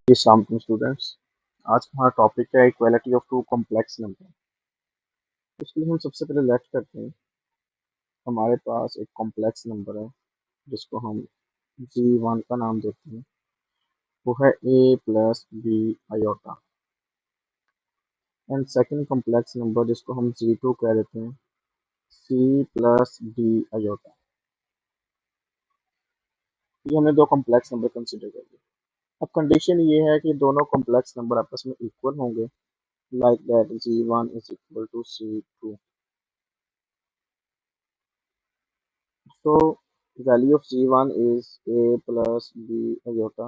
अस्सलाम वालेकुम स्टूडेंट्स। आज का हमारा टॉपिक है equality of two complex number. इसके लिए हम सबसे पहले लेट करते हैं। हमारे पास एक कॉम्प्लेक्स नंबर है जिसको हम G1 का नाम देते हैं। वो है A plus B iota. And second complex number जिसको हम G2 कह देते हैं C प्लस डी आयोटा। ये हमने दो कॉम्प्लेक्स नंबर कंसिडर कर लिए। अब कंडीशन ये है कि दोनों कॉम्प्लेक्स नंबर आपस में इक्वल होंगे, like that G1 is equal to C2। So value of G1 is A plus B iota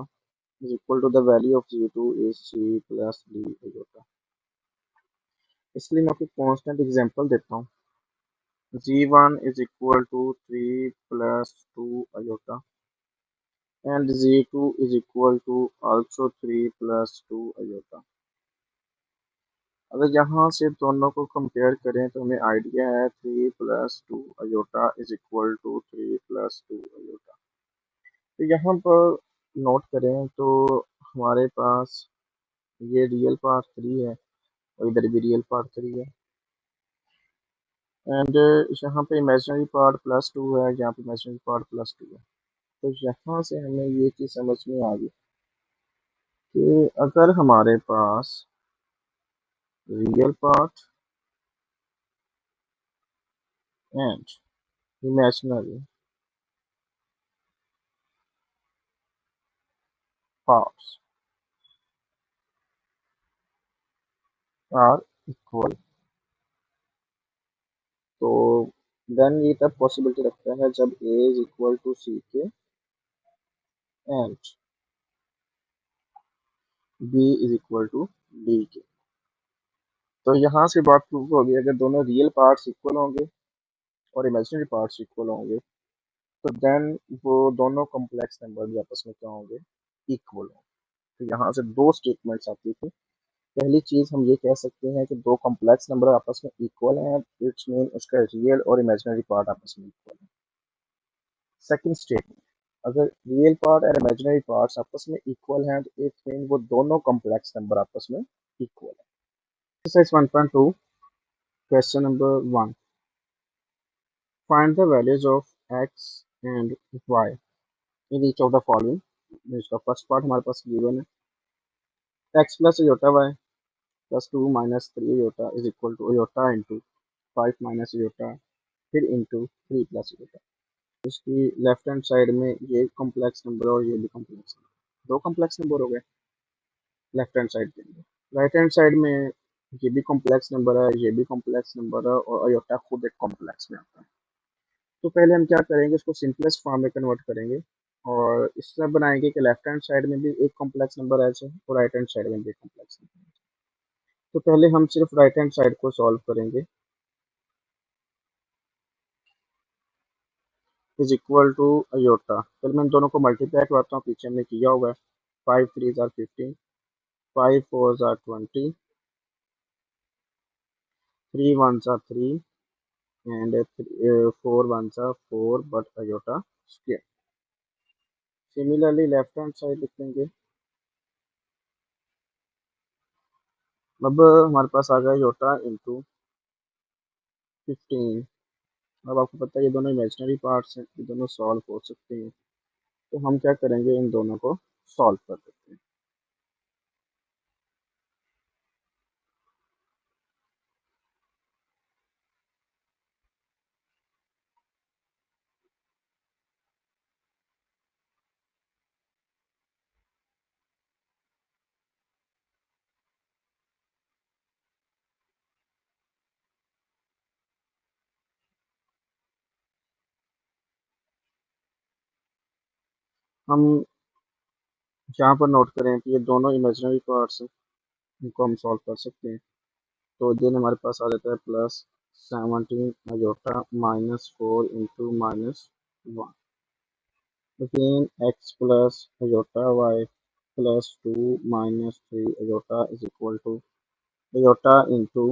is equal to the value of G2 is C plus D iota. इसलिए मैं आपको constant example देता हूँ। G1 is equal to 3 plus 2 iota and G2 is equal to also 3 plus 2 iota. अगर यहाँ से दोनों को कंपेयर करें तो हमें आइडिया है 3 plus 2 iota is equal to 3 plus 2 iota. तो यहाँ पर नोट करें तो हमारे पास ये रियल पार्ट 3 है और इधर भी रियल पार्ट 3 है। एंड यहाँ पे इमेजिनरी पार्ट प्लस 2 है, यहाँ पे इमेजिनरी पार्ट प्लस 2 है। तो यहाँ से हमें ये चीज़ समझ में आ गई कि अगर हमारे पास real part and imaginary parts are equal, तो देन ये तब पॉसिबिलिटी रखता है जब a is equal to c के and b is equal to d के। तो यहाँ से बात प्रूव होगी, अगर दोनों रियल पार्ट्स इक्वल होंगे और इमेजिनरी पार्ट्स इक्वल होंगे तो देन वो दोनों कॉम्प्लेक्स नंबर भी आपस में क्या होंगे, इक्वल होंगे। तो यहाँ से दो स्टेटमेंट्स आती थी। पहली चीज हम ये कह सकते हैं कि दो कॉम्प्लेक्स नंबर आपस में इक्वल हैं, इट्स मीन उसका रियल और इमेजिनरी पार्ट आपस में इक्वल है। सेकंड स्टेटमेंट, अगर रियल पार्ट और इमेजिनरी पार्ट्स आपस में इक्वल हैं तो इट्स मीन वो दोनों कॉम्प्लेक्स नंबर आपस में इक्वल है। Exercise 1.2 question number 1, find the values of x and y in each of the following। इसका फर्स्ट पार्ट हमारे पास गिवन है, x plus iota Y plus 2 minus 3 iota is equal to iota into 5 minus iota फिर into 3 plus iota. इसकी left hand side में ये complex number और ये भी कॉम्प्लेक्स नंबर, दो कॉम्प्लेक्स नंबर हो गए लेफ्ट हैंड साइड के अंदर। राइट हैंड साइड में ये भी कॉम्प्लेक्स नंबर है, ये भी कॉम्प्लेक्स नंबर है और अयोटा खुद एक कॉम्प्लेक्स में आता है। तो पहले हम क्या करेंगे, इसको सिंपलेस्ट फॉर्म में कन्वर्ट करेंगे और इस तरह बनाएंगे कि लेफ्ट हैंड साइड में भी एक कॉम्प्लेक्स नंबर ऐसे और राइट हैंड साइड में भी एक कॉम्प्लेक्स नंबर। तो पहले हम सिर्फ राइट हैंड साइड को सॉल्व करेंगे। इज इक्वल टू अयोटा, पहले मैं इन दोनों को मल्टीप्लाई करवाता हूँ, पीछे हमने किया हुआ है। 5 3 जार 15, 5 4 जार 20, 3 1 जार 3 एंड 4 1 जार 4 but iota square. Similarly left hand side लिखेंगे। अब हमारे पास आ गया योटा इंटू 15। अब आपको पता है ये दोनों इमेजिनरी पार्ट्स हैं, ये दोनों सॉल्व हो सकते हैं। तो हम क्या करेंगे, इन दोनों को सॉल्व कर देते हैं। हम यहाँ पर नोट करें कि ये दोनों इमेजिनरी पार्ट्स हैं, इनको हम सॉल्व कर सकते हैं। तो देन हमारे पास आ जाता है plus 17 iota minus 4 into minus 1। Again x plus iota y plus 2 minus 3 iota is equal to iota into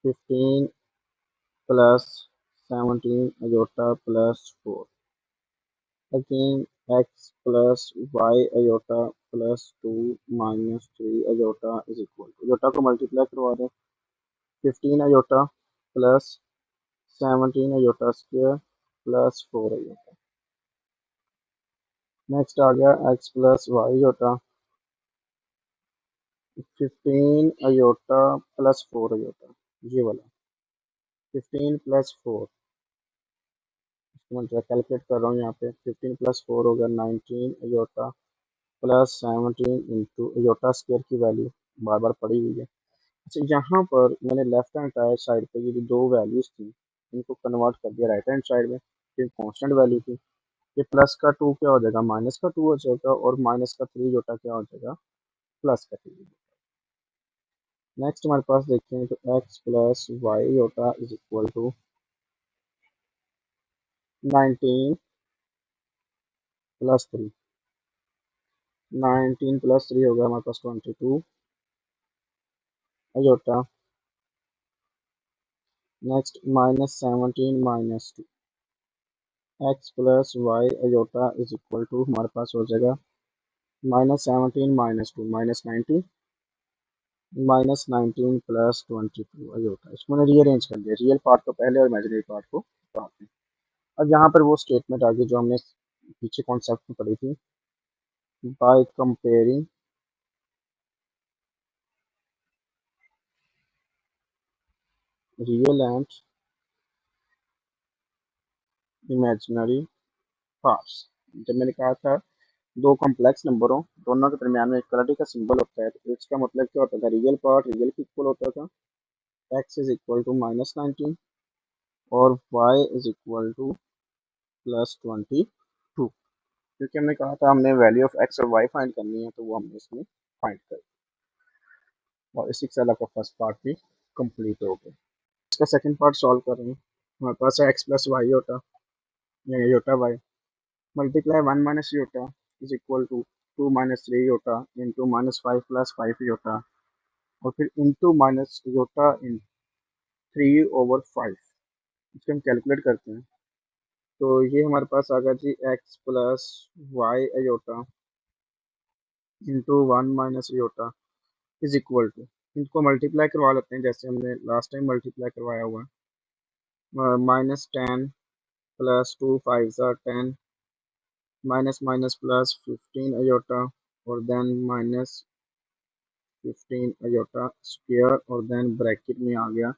15 plus 17 iota plus 4। Again x plus Y iota plus 2 - 3 iota is equal to, iota को multiply करवा दें, 15 iota plus 17 iota square plus 4 iota. Next आ गया x plus Y iota, 15 iota plus 4 aorta, ये वाला 15 + 4, मैं calculate कर रहा हूँ यहाँ पे, 15 + 4 होगा 19 iota plus 17 into iota square की वैल्यू बार बार पड़ी हुई है। अच्छा, यहाँ पर मैंने लेफ्ट हैंड साइड पे ये जो दो वैल्यूज थी इनको कन्वर्ट कर दिया राइट हैंड साइड में, फिर कांस्टेंट वैल्यू थी, ये प्लस का 2 क्या हो जाएगा, माइनस का 2 हो जाएगा, और माइनस का 3 जोटा क्या हो जाएगा, प्लस का 3। नेक्स्ट हमारे पास देखते हैं तो X plus Y iota is equal to 19 + 3, 19 + 3 होगा हमारे पास 22 iota. Next -17 - 2, X plus Y iota is equal to हमारे पास हो जाएगा -17 - 2 -19, -19 + 22 अयोटा। इसको मैंने रीअरेंज कर दिया, रियल पार्ट को पहले और इमेजिनरी पार्ट को बाद में। अब यहाँ पर वो स्टेटमेंट आ गई जो हमने पीछे कॉन्सेप्ट में पढ़ी थी, bye comparing real and imaginary parts. जब मैंने कहा था दो कॉम्प्लेक्स नंबरों दोनों के दरमियान में इक्वलिटी का सिंबल होता है, तो इसका मतलब क्या होता था, रियल पार्ट रियल के इक्वल होता था, एक्स इज इक्वल टू -19 और y इज इक्वल टू +22, क्योंकि हमने कहा था हमने वैल्यू ऑफ एक्स और वाई फाइंड करनी है, तो वो हमने इसमें फाइंड कर, और इसी के साथ आपका फर्स्ट पार्ट भी कंप्लीट हो गया। इसका सेकंड पार्ट सॉल्व कर रहे हैं, हमारे पास है एक्स प्लस वाई योटा, या iota Y multiply 1 - iota is equal to 2 - 3 iota into -5 + 5 iota, और फिर इंटू माइनस योटा इन 3/5। इसको हम कैलकुलेट करते हैं, तो ये हमारे पास आ गया जी x plus Y iota into 1 - iota is equal to, इनको मल्टीप्लाई करवा लेते हैं जैसे हमने लास्ट टाइम मल्टीप्लाई करवाया हुआ है, -10 + 2 × 5 = 10, माइनस माइनस प्लस 15 अयोटा, और देन -15 अयोटा स्क्वायर, और देन ब्रैकेट में आ गया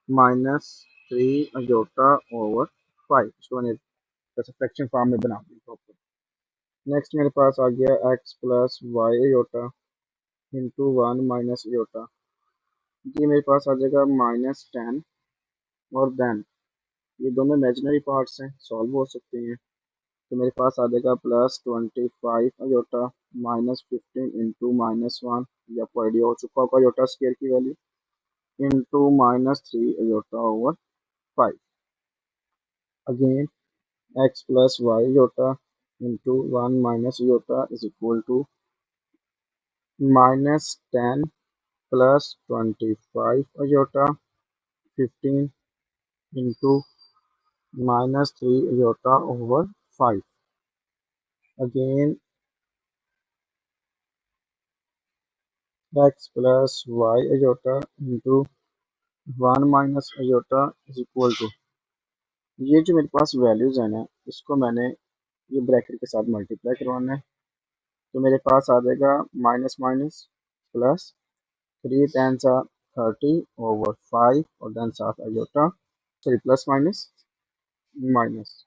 -3 अयोटा/5। इसको मैंने फ्रैक्शन फॉर्म में बना दिया प्रॉपर। नेक्स्ट मेरे पास आ गया x plus Y iota into 1 - iota, ये मेरे पास आ जाएगा -10, और देन ये दोनों इमेजिनरी पार्ट्स हैं, सॉल्व हो सकते हैं, तो मेरे पास आ जाएगा +25 अयोटा -15 इंटू -1, ये आपको आइडिया हो चुका होगा अयोटा स्क्वायर की value, into -3 iota. Again x plus Y iota into 1 - iota is equal to -10 + 25 iota 15 into -3 iota. Again x plus Y iota into 1 - iota is equal to, ये जो मेरे पास values है ना, इसको मैंने ये ब्रैकेट के साथ मल्टीप्लाई करवाना है, तो मेरे पास आ जाएगा माइनस माइनस प्लस 3 × 10⁻30/5, और देन साथ iota, sorry plus minus minus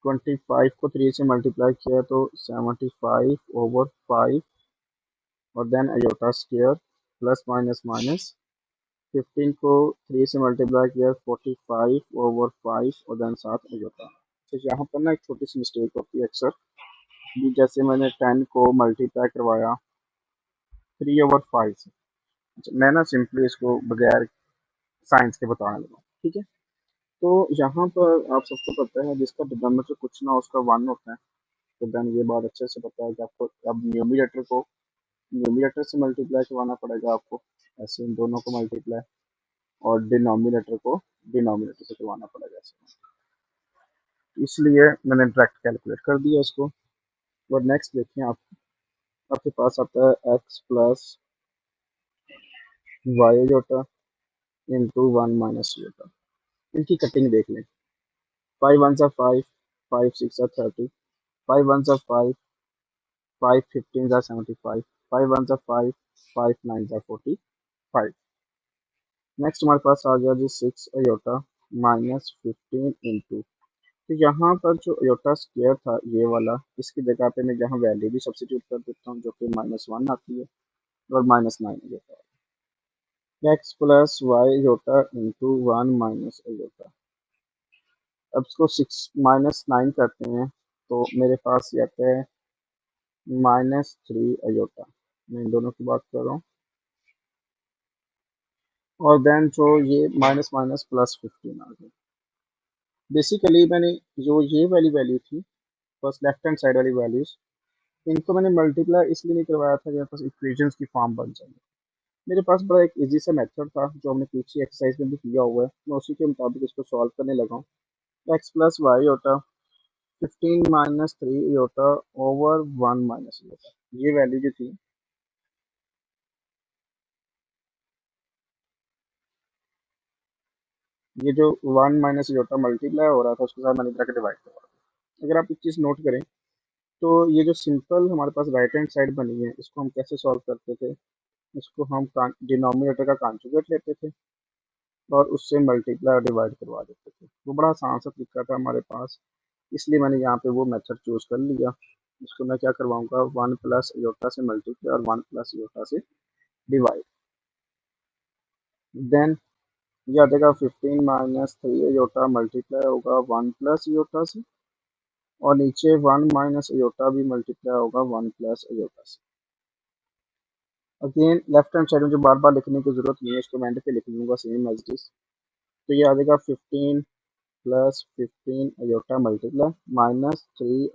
25 को 3 से मल्टीप्लाई किया तो 75/5, और then iota square, plus minus minus 15 को 3 से मल्टीप्लाई किया 45/5, और देन साथ अयोटा। तो यहाँ पर ना एक छोटी सी मिस्टेक होती है अक्सर, कि जैसे मैंने 10 को मल्टीप्लाई करवाया 3/5 से। अच्छा, मैं ना सिंपली इसको बगैर साइंस के बताने लगा, ठीक है। तो यहाँ पर आप सबको पता है जिसका डिनोमिनेटर कुछ ना उसका 1 होता है, तो देन ये बात अच्छे से पता है कि आपको अब न्यूमरेटर को न्यूमरेटर से मल्टीप्लाई करवाना पड़ेगा आपको, ऐसे इन दोनों को मल्टीप्लाई, और डिनोमिनेटर को डिनोमिनेटर से करवाना पड़ेगा ऐसे, इसलिए मैंने डायरेक्ट कैलकुलेट कर दिया इसको। और नेक्स्ट देखिए आप, आपके पास आता है एक्स प्लस वाई जोटा इंटू वन माइनस जोटा। इनकी कटिंग देख लें। 5 1 5, 5 6 30, 5 1 5, 5 15 75, 5 1 5, 5 9 45। नेक्स्ट हमारे पास आ गया जी 6 माइनस 15 इंटू, तो यहाँ पर जो अयोटा स्क्वायर था ये वाला, इसकी जगह पे मैं यहाँ वैल्यू भी सब्सिट्यूट कर देता हूँ जो कि -1 आती है और -9 iota. X plus Y iota into one minus iota. अब इसको 6 -9 करते हैं तो मेरे पास ये आता है -3 अयोटा। मैं इन दोनों की बात कर रहा हूँ। और देन जो ये माइनस माइनस प्लस 15 आ गया। बेसिकली मैंने जो ये वाली वैल्यू थी, बस लेफ्ट हैंड साइड वाली वैल्यूज, इनको मैंने मल्टीप्लाई इसलिए नहीं करवाया था कि मेरे पास इक्वेशंस की फॉर्म बन जाए। मेरे पास बड़ा एक इजी सा मेथड था जो हमने पीछे एक्सरसाइज में भी किया हुआ है, मैं उसी के मुताबिक इसको सॉल्व करने लगा हूँ। एक्स प्लस वाई होता 15 - 3 योटा ओवर 1 माइनस योटा। ये वैल्यू जो थी, ये जो 1 माइनस योटा मल्टीप्लाई हो रहा था उसके साथ मैंने इधर के डिवाइड करवा दिया। अगर आप एक चीज़ नोट करें तो ये जो सिंपल हमारे पास राइट हैंड साइड बनी है, इसको हम कैसे सॉल्व करते थे? इसको हम डिनोमिनेटर का कॉन्जुगेट लेते थे और उससे मल्टीप्लाई और डिवाइड करवा देते थे। वो बड़ा आसान सा तरीका था हमारे पास, इसलिए मैंने यहाँ पे वो मेथड चूज कर लिया। इसको मैं क्या करवाऊंगा, 1 प्लस योटा से मल्टीप्लाई और 1 प्लस योटा से डिवाइड। देन ये आ जाएगा 15 - 3 योटा मल्टीप्लाई होगा 1 प्लस योटा से, और नीचे 1 माइनस योटा भी मल्टीप्लाई होगा 1 प्लस योटा से। अगेन लेफ्ट हैंड साइड में जो बार बार लिखने की जरूरत नहीं है, इसको मैं एंड पे लिख लूंगा सेम एज इट इज। तो ये आ जाएगा 15 + 15 iota multiply -3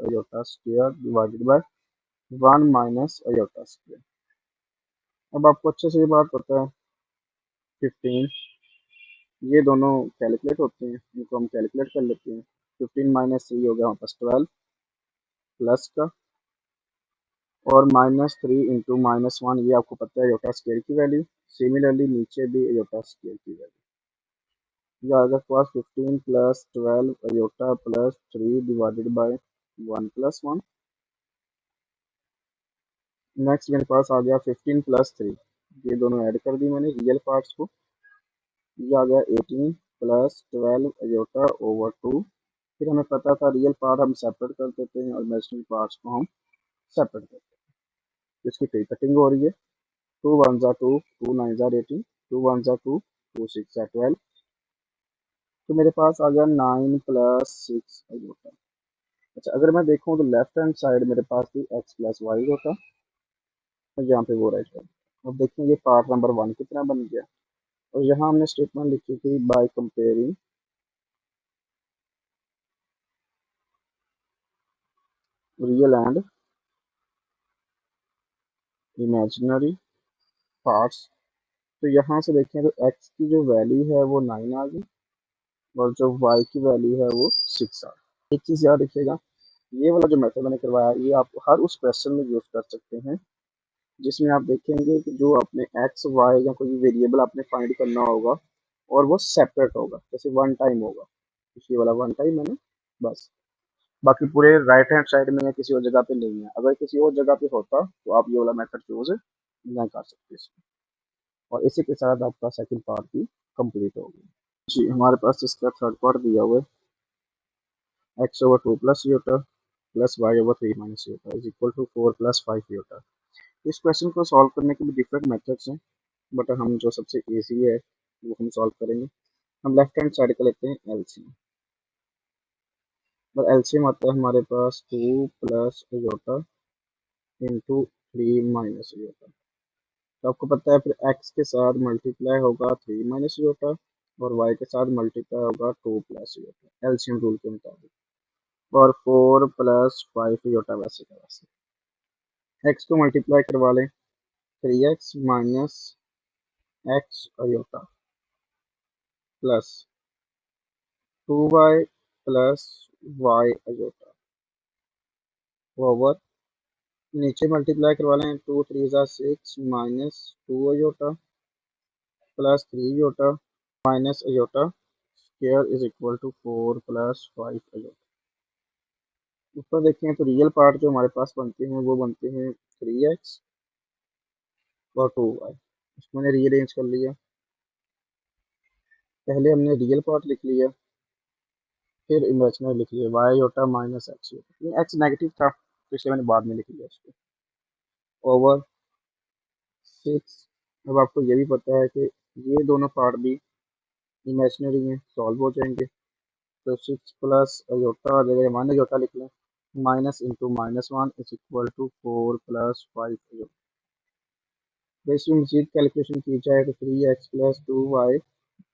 iota square divided by 1 minus iota square. अब आपको अच्छे से ये बात पता है, 15 ये दोनों कैलकुलेट होते हैं, इनको हम कैलकुलेट कर लेते हैं। 15 - 3 हो गया हमारे पास 12 प्लस का, और -3 इंटू -1, ये आपको पता है अयोटा स्क्वायर की वैल्यू। सिमिलरली नीचे भी अयोटा स्क्वायर की वैल्यू, ये आएगा पास 15 + 12 iota plus 3 divided by 1 + 1। Next मेरे पास आ गया 15 + 3, ये दोनों ऐड कर दी मैंने रियल पार्ट्स को। ये आ गया 18 + 12 अयोटा ओवर 2। फिर हमें पता था रियल पार्ट हम सेपरेट कर देते हैं और इमेजिनरी पार्ट्स को हम सेपरेट करते हैं। इसकी फिर कटिंग हो रही है। 2 1 ज़ा 2, 2 9 ज़ा 18, 2 1 ज़ा 2, 2 6 ज़ा 12। तो मेरे पास आ गया 9 + 6 अयोटा। अच्छा, अगर मैं देखूं तो लेफ्ट हैंड साइड मेरे पास थी एक्स प्लस वाई होता, और यहाँ पे वो राइट है। अब देखते हैं ये पार्ट नंबर 1 कितना बन गया। और यहाँ हमने स्टेटमेंट लिखी थी bye comparing real and imaginary parts. तो यहाँ से देखें तो एक्स की जो वैल्यू है वो 9 आ गई, और जो वाई की वैल्यू है वो 6 आ गई। एक चीज़ याद रखिएगा, ये वाला जो मेथड मैंने करवाया ये आप हर उस क्वेश्चन में यूज कर सकते हैं जिसमें आप देखेंगे कि जो आपने एक्स वाई या कोई भी वेरिएबल आपने फाइंड करना होगा और वो सेपरेट होगा, जैसे वन टाइम होगा, ये वाला वन टाइम है ना, बस। बाकी पूरे राइट हैंड साइड में या किसी और जगह पे नहीं है। अगर किसी और जगह पे होता तो आप ये वाला मेथड चूज नहीं कर सकते इसमें। और इसी के साथ आपका सेकंड पार्ट भी कंप्लीट हो गया। जी, हमारे पास इसका थर्ड पार्ट दिया हुआ है, x over 2 plus iota plus y over 3 minus iota is equal to 4 + 5 iota. इस क्वेश्चन को सॉल्व करने के भी डिफरेंट मेथड्स हैं, बट हम जो सबसे इजी है वो हम सॉल्व करेंगे। हम लेफ्ट हैंड साइड का लेते हैं एलसीएम, और एलसीएम आता है हमारे पास 2 plus iota into 3 minus iota. तो आपको पता है फिर एक्स के साथ मल्टीप्लाई होगा 3 माइनस योटा, और वाई के साथ मल्टीप्लाई होगा 2 प्लस योटा एलसीएम रूल के मुताबिक, और 4 + 5 योटा वैसे का वैसे। एक्स को मल्टीप्लाई करवा लें, 3x minus x iota plus 2y plus Y iota. Over नीचे मल्टीप्लाई करवा लें, 2 3 ज़ा 6 minus 2 iota plus 3 iota minus iota square is equal to 4 + 5 iota. ऊपर देखें तो रियल पार्ट जो हमारे पास बनते हैं वो बनते हैं 3x और 2y। इसको मैंने रीअरेंज कर लिया। पहले हमने रियल पार्ट लिख लिया, फिर इमेजिनरी लिख लिया y iota minus x iota. X negative था तो इसलिए मैंने बाद में लिख लिया इसको। ओवर 6। अब आपको ये भी पता है कि ये दोनों पार्ट भी इमेजिनरी में सॉल्व हो जाएंगे, तो 6 + अयोटा आ जाएगा, मान अयोटा लिख लें, minus into -1 is equal to 4 + 5 iota. तो इसमें मजीद कैलकुलेशन की जाए तो 3x + 2y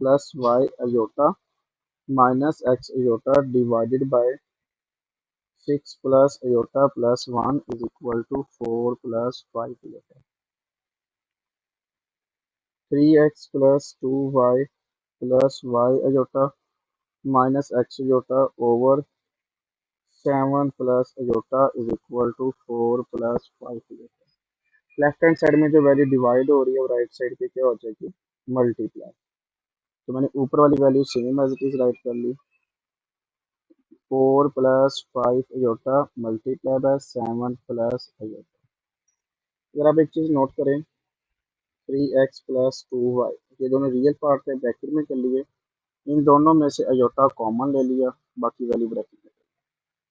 + y iota minus x iota divided by 6 + iota +1 is equal to 4 + 5 iota. 3x + 2y + y iota minus x iota over 7 + iota is equal to 4 + 5 iota. Left hand side में जो value divide हो रही है वो right side पे क्या हो जाएगी, मल्टीप्लाई। तो मैंने ऊपर वाली value same as it is write कर ली, 4 + 5 अयोटा मल्टीप्लाई बाय 7 + अयोटा। अगर आप एक चीज़ नोट करें, 3x + 2y ये दोनों रियल पार्ट है, ब्रैकेट में कर लिए। इन दोनों में से अयोटा कॉमन ले लिया, बाकी वैल्यू ब्रैकेट में।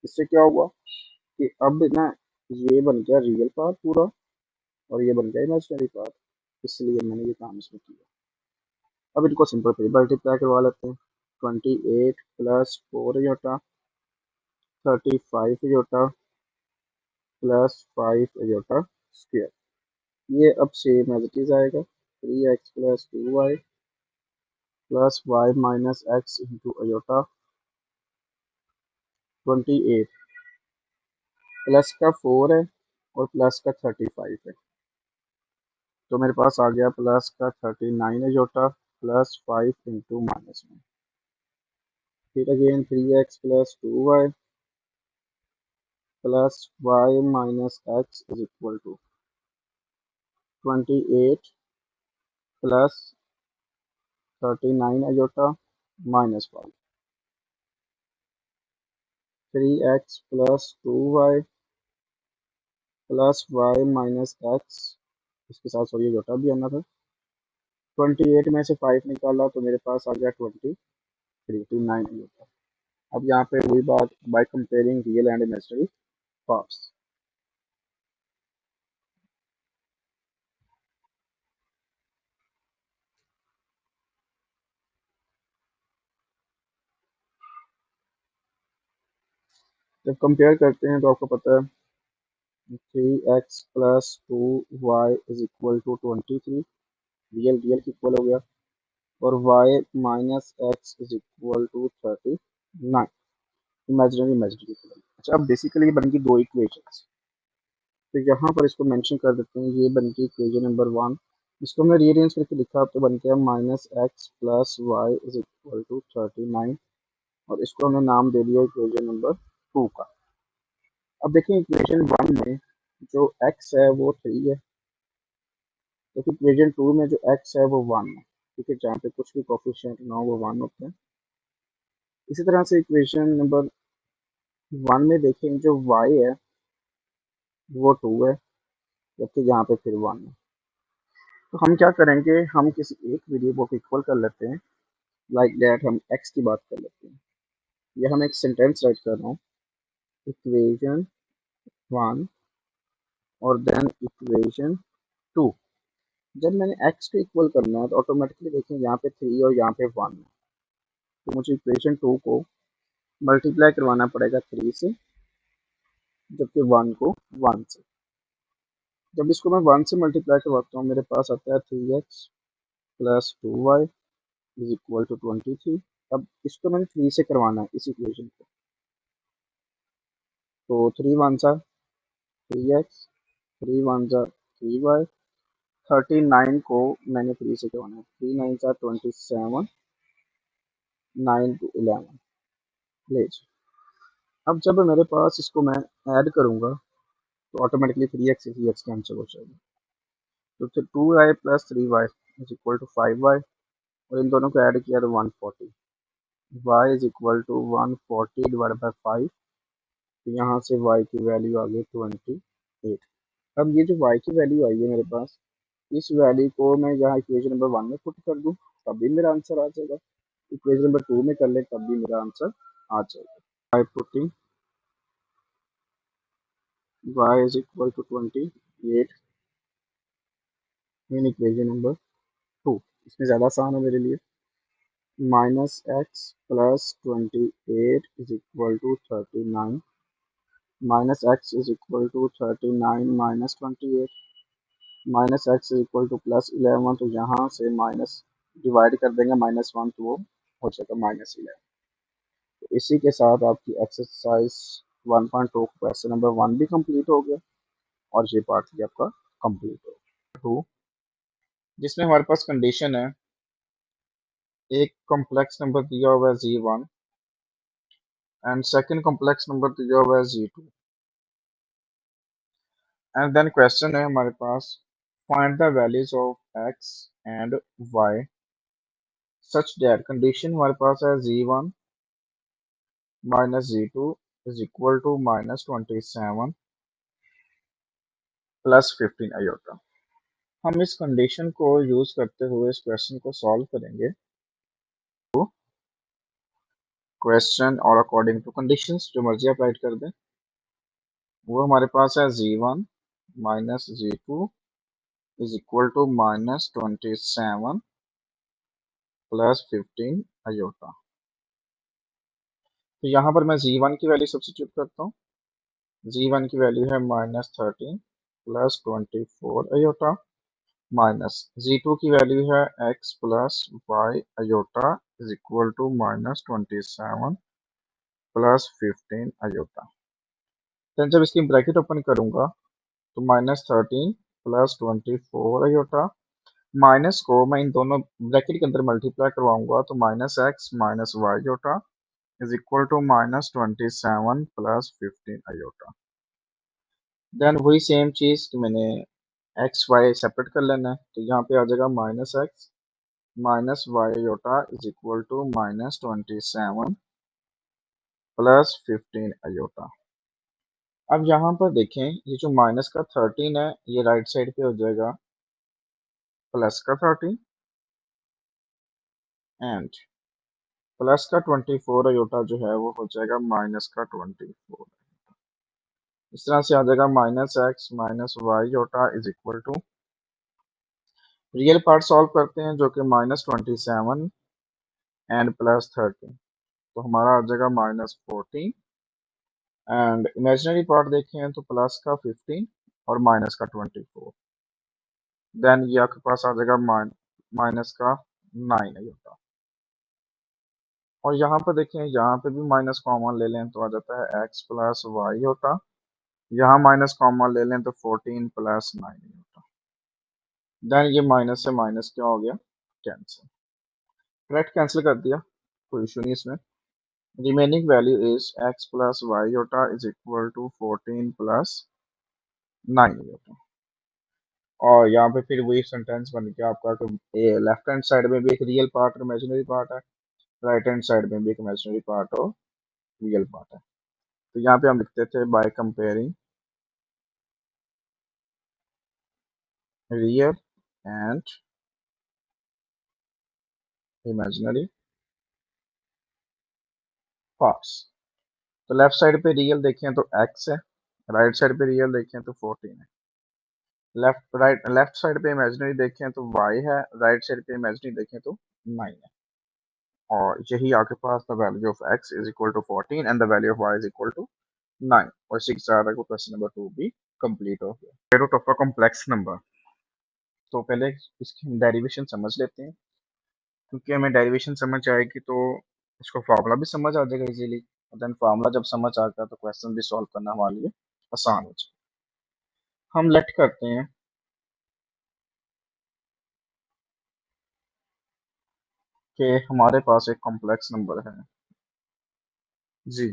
इससे क्या हुआ कि अब ना ये बन गया रियल पार्ट पूरा और ये बन गया इमेजिनरी पार्ट, इसलिए मैंने ये काम इसमें किया। अब इनको सिंपल पे मल्टीप्लाई करवा लेते हैं। 28 + 4 अयोटा 35 अयोटा +5 अयोटा स्क्वायर। ये अब सेम एज इट इज आएगा, 3x + 2y + y minus x into iota 28 plus का 4 है और प्लस का 35 है, तो मेरे पास आ गया प्लस का 39 अयोटा +5 इंटू -1। फिर again 3x + 2y +y minus x is equal to 28 plus 39 iota -5। 3x + 2y +y minus x, इसके साथ सॉरी अयोटा भी आना था। 28 में से 5 निकाला तो मेरे पास आ गया 29 अयोटा। अब यहाँ पे वही बात, by comparing real and imaginary parts. जब कंपेयर करते हैं तो आपको पता है 3x + 2y is equal to 23, real real की इक्वल हो गया, और y minus x is equal to 39, imaginary imaginary की इक्वल। अच्छा, अब बेसिकली ये बन गई दो इक्वेशंस, तो यहाँ पर इसको मेंशन कर देते हैं, ये बन गई इक्वेशन नंबर 1। इसको हमने रीअरेंज करके लिखा तो बन गया -x + y is equal to 39, और इसको हमने नाम दे दिया इक्वेशन नंबर 2 का। अब देखें इक्वेशन 1 में जो x है वो 3 है, तो इक्वेशन 2 में जो x है वो 1 है, ठीक है, जहाँ पे कुछ भी कोफिशिएंट ना हो वो 1 होते हैं। इसी तरह से इक्वेशन नंबर 1 में देखें जो y है वो 2 है, जबकि यहाँ पे फिर 1 है। तो हम क्या करेंगे, हम किसी एक वेरिएबल को इक्वल कर लेते हैं, लाइक दैट हम x की बात कर लेते हैं, या हम एक सेंटेंस राइट कर रहा हूँ, इक्वेशन 1 और देन इक्वेशन 2। जब मैंने x को इक्वल करना है तो ऑटोमेटिकली देखें यहाँ पे 3 और यहाँ पे 1 है, तो मुझे इक्वेशन 2 को मल्टीप्लाई करवाना पड़ेगा 3 से, जबकि 1 को 1 से। जब इसको मैं 1 से मल्टीप्लाई करवाता हूँ मेरे पास आता है 3x + 2y is equal to 23। अब इसको मैंने 3 से करवाना है इस इक्वेशन को, तो 3 1 सा 3x, 3 1 सा 3y, 39 को मैंने 3 से करवाना है, 3 9 सा 27, 9 to 11 ले। अब जब मेरे पास इसको मैं ऐड करूँगा तो ऑटोमेटिकली 3x 3x कैंसिल हो जाएगा। तो फिर 2y plus 3y is equal to 5y, और इन दोनों को ऐड किया तो 140। y is equal to 140 divide by 5, तो यहाँ से y की वैल्यू आ गई 28। अब ये जो y की वैल्यू आई है मेरे पास, इस वैल्यू को मैं यहाँ इक्वेशन नंबर 1 में पुट कर दूँ तब भी मेरा आंसर आ जाएगा, इक्वेशन नंबर 2 में कर ले तब भी मेरा आंसर आ जाएगा। By putting y is equal to 28 in equation number 2, इसमें ज़्यादा आसान है मेरे लिए। Minus x plus 28 is equal to 39, minus x is equal to 39 minus 28, minus x is equal to plus 11, तो यहाँ से माइनस डिवाइड कर देंगे -1 तो वो हो जाएगा -11। तो इसी के साथ आपकी एक्सरसाइज 1.2 क्वेश्चन नंबर 1 भी कंप्लीट हो गया, और ये पार्ट भी आपका कंप्लीट हो गया। 2 जिसमें हमारे पास कंडीशन है, एक कॉम्प्लेक्स नंबर दिया हुआ है z1 and second complex number दिया हुआ है z2, एंड देन क्वेश्चन है हमारे पास find the values of x and y such that, condition हमारे पास है z1 minus z2 is equal to -27 plus 15 iota. हम इस कंडीशन को यूज करते हुए इस क्वेश्चन को सॉल्व करेंगे। तो क्वेश्चन और अकॉर्डिंग टू कंडीशंस जो मर्जी अप्लाई कर दें, वो हमारे पास है z1 minus z2 is equal to -27 plus 15 iota. तो यहाँ पर मैं z1 की वैल्यू सब्स्टिट्यूट करता हूँ। z1 की वैल्यू है -13 प्लस 24 आयोटा, माइनस z2 की वैल्यू है x plus Y iota is equal to -27 plus 15 iota. Then जब इसकी ब्रैकेट ओपन करूंगा तो -13 प्लस 24 आयोटा, माइनस को मैं इन दोनों ब्रैकेट के अंदर मल्टीप्लाई करवाऊंगा तो -x minus y iota is equal to -27 plus 15 iota. Then वही सेम चीज कि मैंने एक्स वाई सेपरेट कर लेना है, तो यहाँ पे आ जाएगा -x minus y iota is equal to -27 plus 15 iota. अब यहाँ पर देखें, ये जो माइनस का 13 है ये राइट साइड पे हो जाएगा प्लस का 13, एंड प्लस का 24 आयोटा जो है वो हो जाएगा माइनस का 24। इस तरह से आ जाएगा -x minus y iota is equal to, real part solve करते हैं जो कि -27 एंड प्लस 13, तो हमारा आ जाएगा -14, एंड इमेजिनरी पार्ट देखें तो प्लस का 15 और माइनस का 24, देन ये आपके पास आ जाएगा माइनस का 9 आयोटा। और यहाँ पर देखें, यहाँ पे भी माइनस कॉमन ले लें तो आ जाता है x प्लस वाई होता, यहाँ माइनस कॉमन ले लें तो 14 प्लस 9 होता, देन ये माइनस से माइनस क्या हो गया, कैंसिल, करेक्ट कैंसिल कर दिया, कोई इशू नहीं इसमें। Remaining value is x plus y होता इज इक्वल टू 14 प्लस 9 होता। और यहाँ पे फिर वही सेंटेंस बन गया आपका कि लेफ्ट हैंड साइड में भी एक रियल पार्ट और इमेजिनरी पार्ट है, राइट हैंड साइड में भी एक इमेजिनरी पार्ट और रियल पार्ट है। तो यहाँ पे हम लिखते थे bye comparing real and imaginary parts. तो लेफ्ट साइड पे रियल देखें तो x है, राइट साइड पे रियल देखें तो 14 है, लेफ्ट साइड पे इमेजिनरी देखें तो y है, राइट साइड पे इमेजिनरी देखें तो 9 है। और यही आपके पास the value of x is equal to 14 and the value of y is equal to 9, और इसी के साथ आपको क्वेश्चन नंबर 2 भी कंप्लीट हो गया। Root of a complex number, तो पहले इसकी डेरिवेशन समझ लेते हैं, क्योंकि हमें डेरिवेशन समझ आएगी तो उसको फार्मूला भी समझ आ जाएगा इजीली, और देन फार्मूला जब समझ आ गया तो क्वेश्चन भी सॉल्व करना हमारे लिए आसान हो जाए। हम लेट करते हैं कि हमारे पास एक कॉम्प्लेक्स नंबर है z,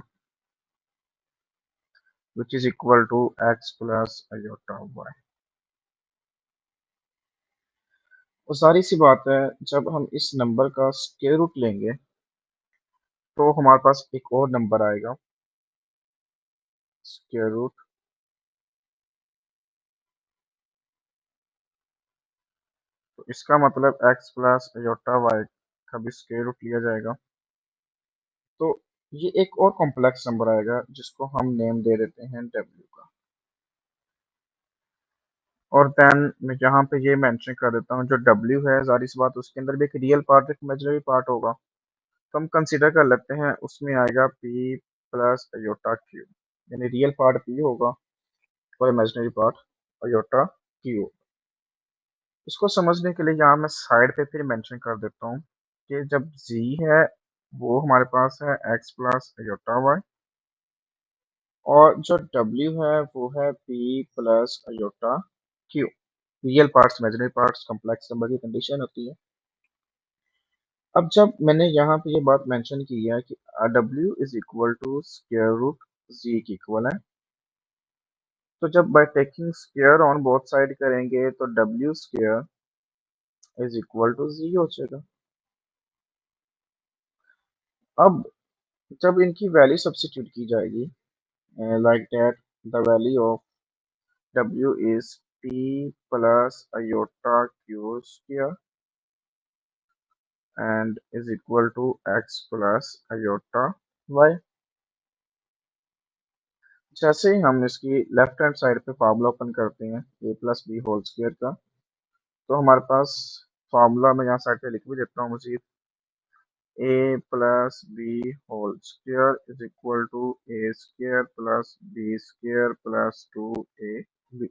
which is equal to x plus iota y. वो सारी सी बात है, जब हम इस नंबर का स्क्वायर रूट लेंगे तो हमारे पास एक और नंबर आएगा स्क्वायर रूट, तो इसका मतलब एक्स प्लस आयोटा वाई का भी स्क्वायर रूट लिया जाएगा। तो ये एक और कॉम्प्लेक्स नंबर आएगा जिसको हम नेम दे देते हैं डब्ल्यू का। और देन मैं यहाँ पे ये मेंशन कर देता हूँ, जो डब्ल्यू है जाहिर सी बात उसके अंदर भी एक रियल पार्ट एक इमेजिनरी पार्ट होगा, तो हम कंसीडर कर लेते हैं उसमें आएगा पी प्लस आयोटा क्यू, यानी रियल पार्ट पी होगा और इमेजिनरी पार्ट आयोटा क्यू। इसको समझने के लिए यहाँ मैं साइड पे फिर मेंशन कर देता हूँ कि जब z है वो हमारे पास है x प्लस आयोटा वाई, और जो w है वो है p plus iota q। Real parts imaginary parts complex number की कंडीशन होती है। अब जब मैंने यहाँ पे ये बात मेंशन की है कि w is equal to square root z की इक्वल है, तो जब by taking square on both side करेंगे तो w square is equal to z हो जाएगा। अब जब इनकी वैल्यू सब्स्टिट्यूट की जाएगी like that, the value of w is p plus iota q square and is equal to x plus iota y। जैसे ही हम इसकी लेफ्ट हैंड साइड पे फार्मूला ओपन करते हैं a plus b whole square का, तो हमारे पास फार्मूला मैं यहाँ साइड पे लिख भी देता हूँ मजीद, a plus b whole square is equal to a square plus b square plus 2ab।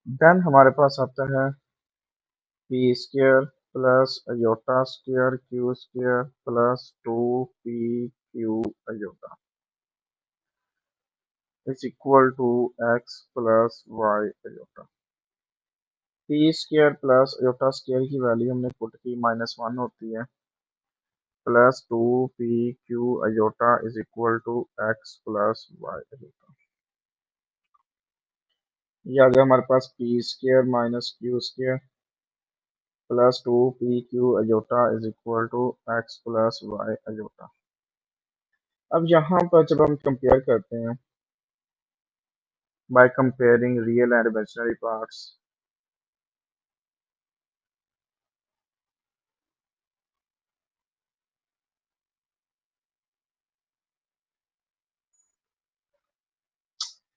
Then हमारे पास आता है p square plus iota square q square plus 2p iota is equal to x plus Y iota. P square plus iota square की value हमने put की -1 होती है, plus 2p iota is equal to x plus Y iota. ये आ गया हमारे पास P square minus q square plus 2p iota is equal to x plus Y iota. अब यहाँ पर जब हम कंपेयर करते हैं by comparing real and imaginary parts,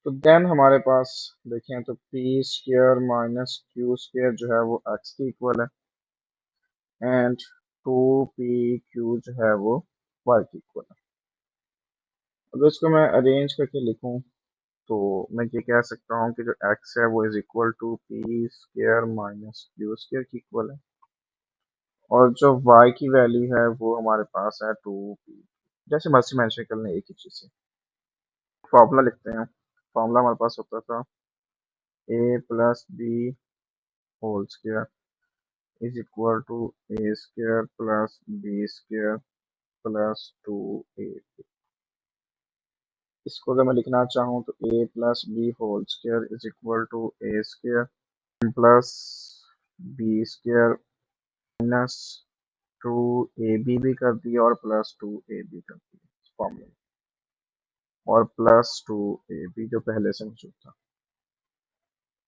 तो देन हमारे पास देखें तो p square minus q square जो है वो एक्स के इक्वल है एंड 2p जो है वो वाई के इक्वल है। अगर इसको मैं अरेंज करके लिखूं तो मैं ये कह सकता हूँ कि जो x है वो is equal to p square minus q square की इक्वल है, और जो y की वैल्यू है वो हमारे पास है 2p। जैसे मर्जी मेंशन कर लें एक ही चीज़ से। फॉर्मूला लिखते हैं। फॉर्मूला हमारे पास होता था a plus b whole square is equal to a square plus b square plus 2a। इसको अगर मैं लिखना चाहूँ तो a plus b whole square is equal to a square plus b square minus 2ab भी कर दिया और प्लस 2ab कर दिया फॉर्मूला, और प्लस 2ab जो पहले से मौजूद था।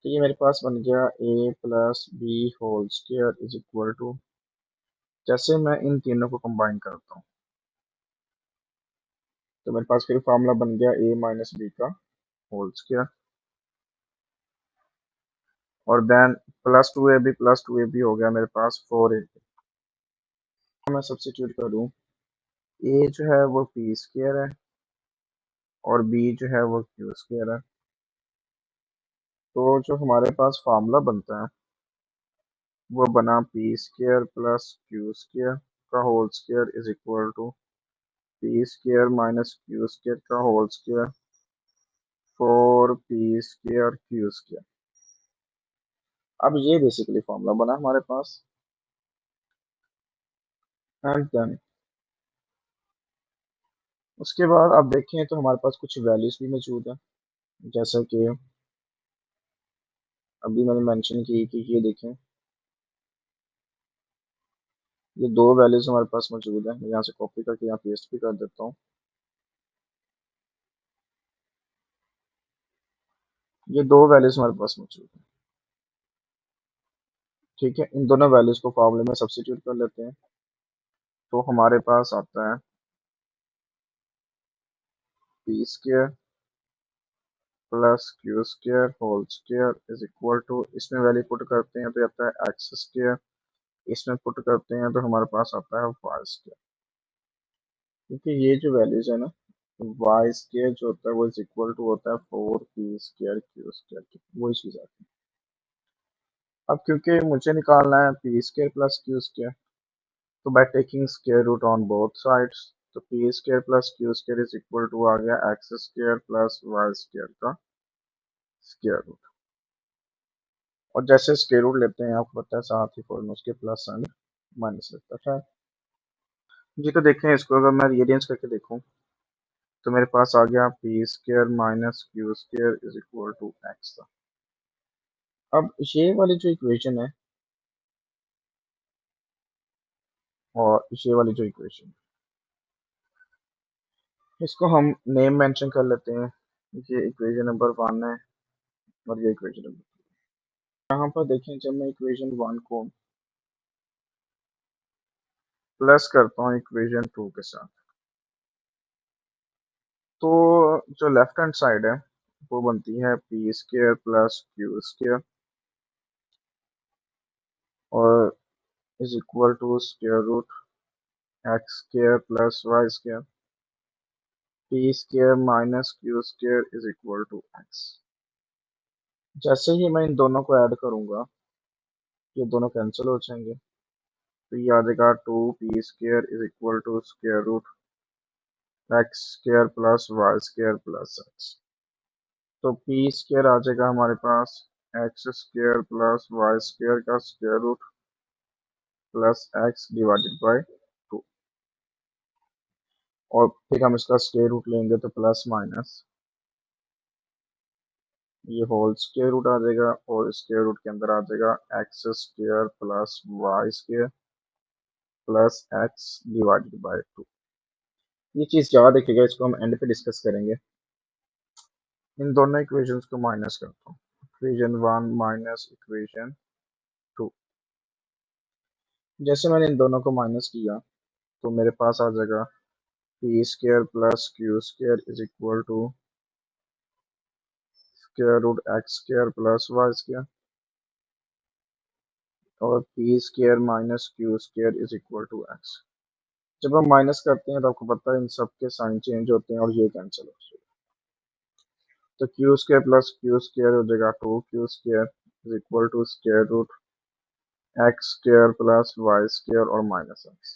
तो ये मेरे पास बन गया a plus b whole square is equal to, जैसे मैं इन तीनों को कंबाइन करता हूँ तो मेरे पास फिर फार्मूला बन गया a माइनस बी का होल स्क्वायर, और then plus two a b हो गया मेरे पास 4ab। मैं सब्स्टिट्यूट करूँ, a जो है वो p स्क्वायर है और b जो है वो q स्क्वायर है, तो जो हमारे पास फार्मूला बनता है वो बना p square plus q square का whole square is equal to p square minus q square का whole square 4p² q square. अब ये बेसिकली फॉर्मूला बना हमारे पास, एंड देन उसके बाद आप देखें तो हमारे पास कुछ वैल्यूज भी मौजूद है, जैसा कि अभी मैंने मेंशन की कि ये देखें, ये दो वैल्यूज हमारे पास मौजूद है। मैं यहाँ से कॉपी करके यहाँ पेस्ट भी कर देता हूँ। ये दो वैल्यूज हमारे पास मौजूद है। ठीक है, इन दोनों वैल्यूज को फॉर्मूले में सब्स्टिट्यूट कर लेते हैं। तो हमारे पास आता है p square plus q square whole square is equal to, इसमें वैल्यू पुट करते हैं तो आता है एक्स स्क्र, इसमें पुट करते हैं तो हमारे पास आता है वाई स्क्र। क्योंकि ये जो वैल्यूज है ना, वाई स्क्र जो होता है वो इज इक्वल टू होता है 4p² क्यू स्क्र की, वही चीज आती है। अब क्योंकि मुझे निकालना है p square plus q square, तो by taking square root on both sides, तो p square plus q square is equal to आ गया x square plus Y square का स्क्वायर रूट। और जैसे स्क्वायर रूट लेते हैं आपको पता है साथ ही फॉर्म उसके प्लस एंड माइनस लगता है। जी तो देखें, इसको अगर मैं रीअरेंज करके देखूं तो मेरे पास आ गया p square minus q square is equal to x था। अब ये वाली जो इक्वेशन है और ये वाली जो इक्वेशन, इसको हम नेम मेंशन कर लेते हैं। ये इक्वेशन नंबर 1 है और ये इक्वेशन नंबर, यहाँ पर देखें जब मैं इक्वेशन 1 को प्लस करता हूँ इक्वेशन 2 के साथ, तो जो लेफ्ट हैंड साइड है वो बनती है p square plus q square और is equal to square root x square plus y square, p square minus q square is equal to x. जैसे ही मैं इन दोनों को ऐड करूंगा ये दोनों कैंसिल हो जाएंगे, तो ये आ जाएगा 2p² is equal to square root x square plus y square plus x. तो पी स्क्र आ जाएगा हमारे पास x square plus y square का square root plus x divided by 2, और फिर हम इसका स्क्वायर रूट लेंगे तो प्लस माइनस ये होल स्क्वायर रूट आ जाएगा, और स्क्वायर रूट के अंदर आ जाएगा x square plus y square plus x divided by 2। ये चीज याद रखिएगा, इसको हम एंड पे डिस्कस करेंगे। इन दोनों इक्वेशंस को माइनस करता हूँ, इक्वेशन 1 माइनस इक्वेशन 2। जैसे मैंने इन दोनों को माइनस किया तो मेरे पास आ जाएगा p square plus q square is equal to square root x square plus y square, और p square minus q square is equal to x. जब हम माइनस करते हैं तो आपको पता है इन सब के साइन चेंज होते हैं और ये कैंसिल हो जाएगा। तो q square plus q square हो जाएगा 2q square is equal to square root x square plus y square और माइनस एक्स।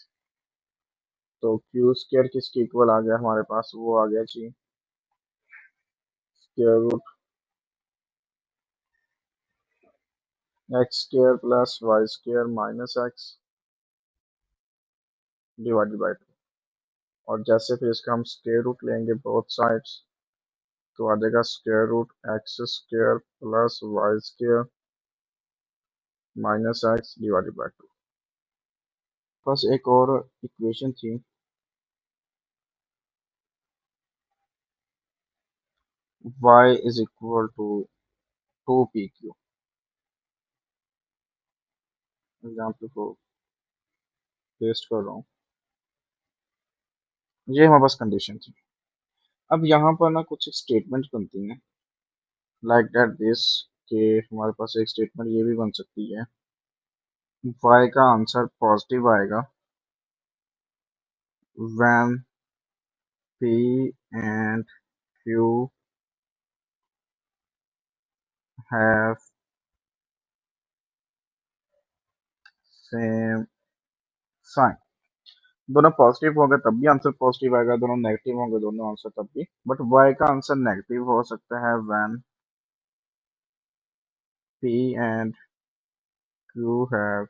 तो क्यू स्क्र किसके इक्वल आ गया हमारे पास, वो आ गया z square root x square plus y square minus x divided by 2। और जैसे फिर इसका हम स्क्वायर रूट लेंगे बोथ साइड्स, तो आ जाएगा square root x square plus y square minus x divided by 2। बस एक और इक्वेशन थी, y is equal to 2pq। Example को पेस्ट कर रहा हूँ, ये हमारे पास कंडीशन थी। अब यहाँ पर ना कुछ स्टेटमेंट बनती हैं लाइक दैट दिस, कि हमारे पास एक स्टेटमेंट ये भी बन सकती है y का आंसर पॉजिटिव आएगा when p and q have same sign। दोनों पॉजिटिव होंगे तब भी आंसर पॉजिटिव आएगा, दोनों नेगेटिव होंगे दोनों आंसर तब भी, बट y का आंसर नेगेटिव हो सकता है when p and q have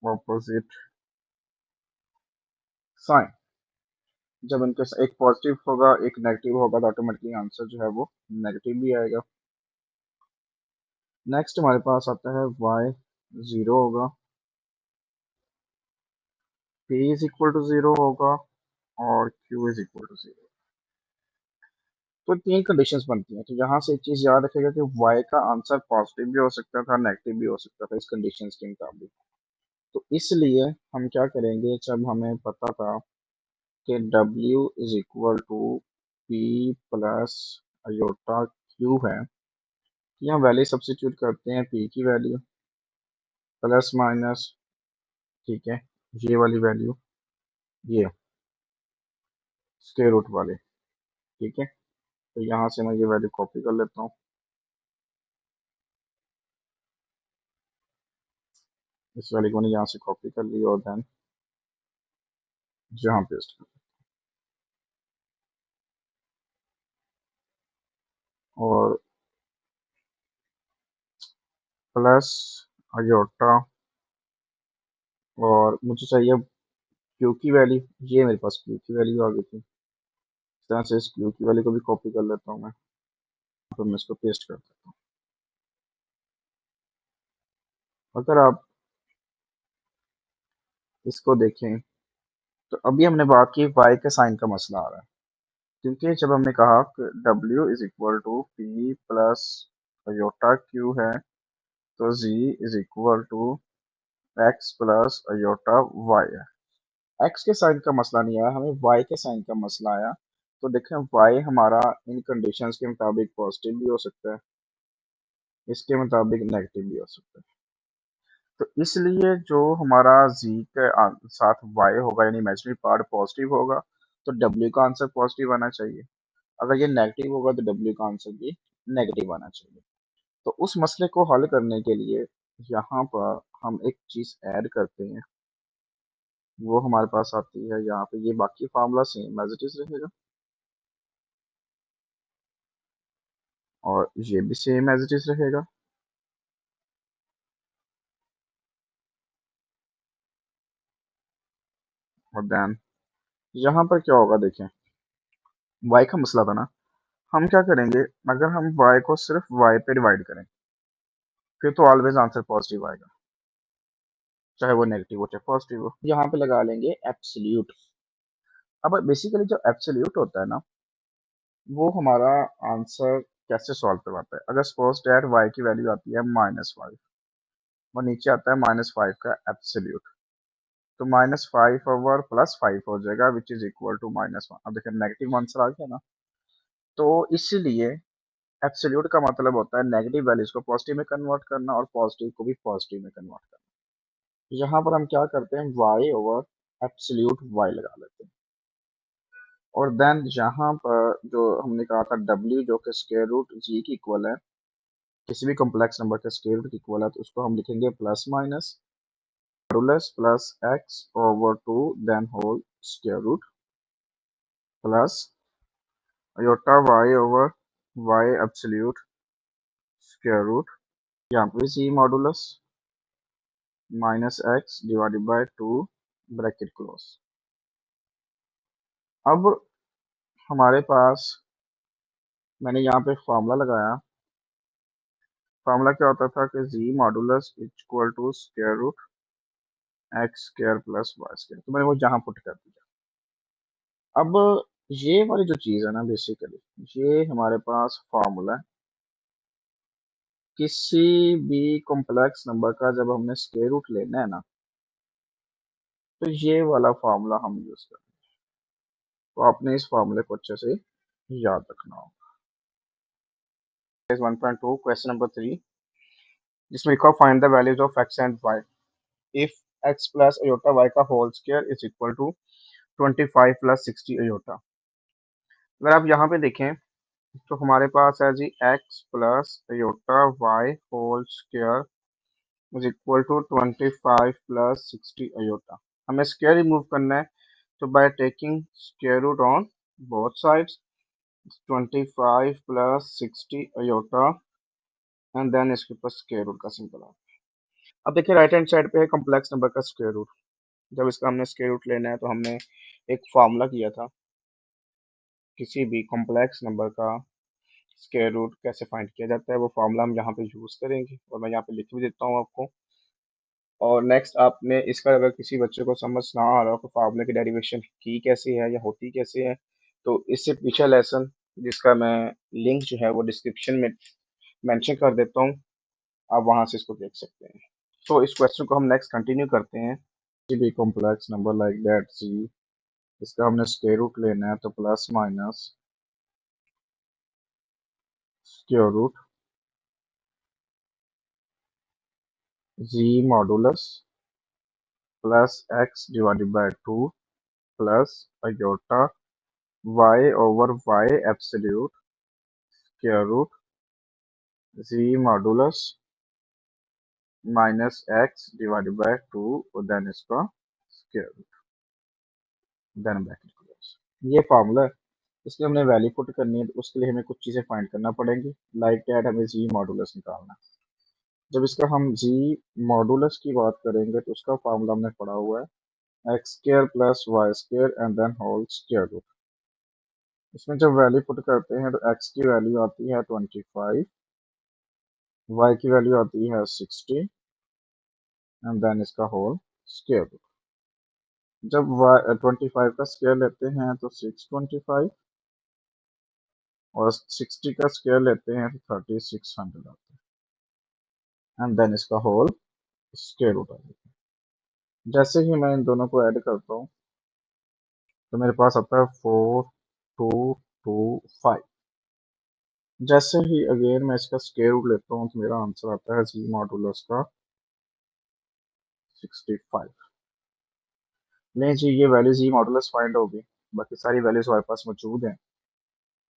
opposite sign, जब इनके एक पॉजिटिव होगा एक नेगेटिव होगा तो ऑटोमेटिकली आंसर जो है वो नेगेटिव भी आएगा। नेक्स्ट हमारे पास आता है y 0 होगा, p इज इक्वल टू 0 होगा और q इज इक्वल टू 0। तो तीन कंडीशंस बनती हैं। तो यहाँ से एक चीज याद रखेगा कि y का आंसर पॉजिटिव भी हो सकता था नेगेटिव भी हो सकता था इस कंडीशंस के मुताबिक। तो इसलिए हम क्या करेंगे, जब हमें पता था कि w is equal to p plus iota q है, यहाँ वैल्यू सब्स्टिट्यूट करते हैं, p की वैल्यू प्लस माइनस, ठीक है, ये वाली वैल्यू, ये स्क्वायर रूट वाले, ठीक है। तो यहाँ से मैं ये वैल्यू कॉपी कर लेता हूँ, इस वैल्यू को मैंने यहाँ से कॉपी कर ली और देन यहाँ पेस्ट कर, और प्लस अयोटा, और मुझे चाहिए क्यू की वैल्यू, ये मेरे पास क्यू की वैल्यू आ गई थी। इस तरह से इस क्यू की वैल्यू को भी कॉपी कर लेता हूँ मैं, तो मैं इसको पेस्ट कर देता हूँ। अगर आप इसको देखें तो अभी हमने बात की y के साइन का मसला आ रहा है, क्योंकि जब हमने कहा कि w is equal to p plus iota q है, तो z is equal to x plus iota y है। एक्स के साइन का मसला नहीं आया, हमें वाई के साइन का मसला आया। तो देखें वाई हमारा इन कंडीशंस के मुताबिक पॉजिटिव भी हो सकता है, इसके मुताबिक नेगेटिव भी हो सकता है। तो इसलिए जो हमारा z के साथ y होगा यानी इमेजिनरी पार्ट पॉजिटिव होगा, तो w का आंसर पॉजिटिव आना चाहिए। अगर ये नेगेटिव होगा तो w का आंसर भी नेगेटिव आना चाहिए। तो उस मसले को हल करने के लिए यहाँ पर हम एक चीज ऐड करते हैं, वो हमारे पास आती है यहाँ पे, ये बाकी formula same as it is रहेगा और ये भी सेम एज इट इज रहेगा। और देन यहाँ पर क्या होगा, देखें y का मसला था ना, हम क्या करेंगे, अगर हम y को सिर्फ y पे डिवाइड करें फिर तो ऑलवेज आंसर पॉजिटिव आएगा, चाहे वो नेगेटिव हो चाहे पॉजिटिव हो। यहाँ पे लगा लेंगे एब्सोल्यूट। अब बेसिकली जो एब्सोल्यूट होता है ना, वो हमारा आंसर कैसे सॉल्व करवाता है। अगर सपोज दैट y की वैल्यू आती है -5 और नीचे आता है -5 का एब्सोल्यूट, तो -5 ओवर +5 हो जाएगा विच इज इक्वल टू -1। अब देखिए नेगेटिव आंसर आ गया ना, तो इसीलिए एब्सोल्यूट का मतलब होता है नेगेटिव वैल्यूज को पॉजिटिव में कन्वर्ट करना और पॉजिटिव को भी पॉजिटिव में कन्वर्ट करना। यहाँ पर हम क्या करते हैं, y ओवर एब्सोल्यूट y लगा लेते हैं, और देन यहाँ पर जो हमने कहा था w जो कि स्क्वायर रूट g की इक्वल है, किसी भी कॉम्प्लेक्स नंबर के स्क्वायर रूट की इक्वल है, तो उसको हम लिखेंगे plus minus modulus plus x over 2 then whole square root plus iota y over y absolute square root, यहाँ पे c modulus minus x divided by 2 bracket close. अब हमारे पास मैंने यहाँ पे फार्मूला लगाया, फार्मूला क्या होता था कि z modulus equal to square root x square plus Y square, तो मैंने वो जहाँ पुट कर दिया। अब ये वाली जो चीज़ है ना, बेसिकली ये हमारे पास फार्मूला है, किसी भी कॉम्प्लेक्स नंबर का जब हमने स्क्वायर रूट लेना है ना, तो ये वाला फार्मूला हम यूज करें। तो आपने इस फार्मूले को अच्छे से याद रखना होगा। 1.2 क्वेश्चन नंबर 3, जिसमें लिखा find the values of x and y if x plus iota y का whole square is equal to 25 plus 60 iota. अगर आप यहाँ पे देखें तो हमारे पास है z x plus iota y whole square is equal to 25 plus 60 iota. हमें स्क्वायर रिमूव करना है, तो by taking square root on both sides 25 plus 60 iota and then इसके ऊपर स्क्वायर रूट का सिंबल है। अब देखिए राइट हैंड साइड पे है कॉम्प्लेक्स नंबर का स्क्वायर रूट, जब इसका हमने स्क्वायर रूट लेना है तो हमने एक फार्मूला किया था किसी भी कॉम्प्लेक्स नंबर का स्क्वायर रूट कैसे फाइंड किया जाता है, वो फार्मूला हम यहाँ पे यूज़ करेंगे और मैं यहाँ पे लिख भी देता हूँ आपको। और नेक्स्ट आपने इसका अगर किसी बच्चे को समझ ना आ रहा हो कि फार्मूले की डेरिवेशन की कैसे है या होती कैसे है, तो इससे पीछे लेसन जिसका मैं लिंक जो है वो डिस्क्रिप्शन में मेंशन कर देता हूँ, आप वहां से इसको देख सकते हैं। तो इस क्वेश्चन को हम नेक्स्ट कंटिन्यू करते हैं। किसी भी complex number like that c, इसका हमने स्क्वायर रूट लेना है तो plus minus square root ji modulus plus x divided by 2 plus iota y over y absolute square root ji modulus minus x divided by 2 और then इसका square root, then bracket close. ये formula है, इसलिए हमने value put करनी है तो उसके लिए हमें कुछ चीज़ें फाइंड करना पड़ेंगी। लाइक दैट हमें जी मॉडुलस निकालना है। जब इसका हम जी मॉडुलस की बात करेंगे तो उसका फार्मूला हमने पढ़ा हुआ है x square plus y square and then whole square root. इसमें जब वैल्यू पुट करते हैं तो एक्स की वैल्यू आती है 25, वाई की वैल्यू आती है 60 एंड देन इसका होल स्क्वायर रूट। जब 25 का स्क्वायर लेते हैं तो 625 और 60 का स्क्वायर लेते हैं तो 3600 आता है एंड देन इसका होल स्क्वायर रूट आ जाता है। जैसे ही मैं इन दोनों को ऐड करता हूँ तो मेरे पास आता है 4225। जैसे ही अगेन मैं इसका स्क्वायर रूट लेता हूँ तो मेरा आंसर आता है जी मॉडुलस का 65। नहीं जी, ये वैल्यू जी मॉडुलस फाइंड होगी, बाकी सारी वैल्यूज हमारे पास मौजूद हैं।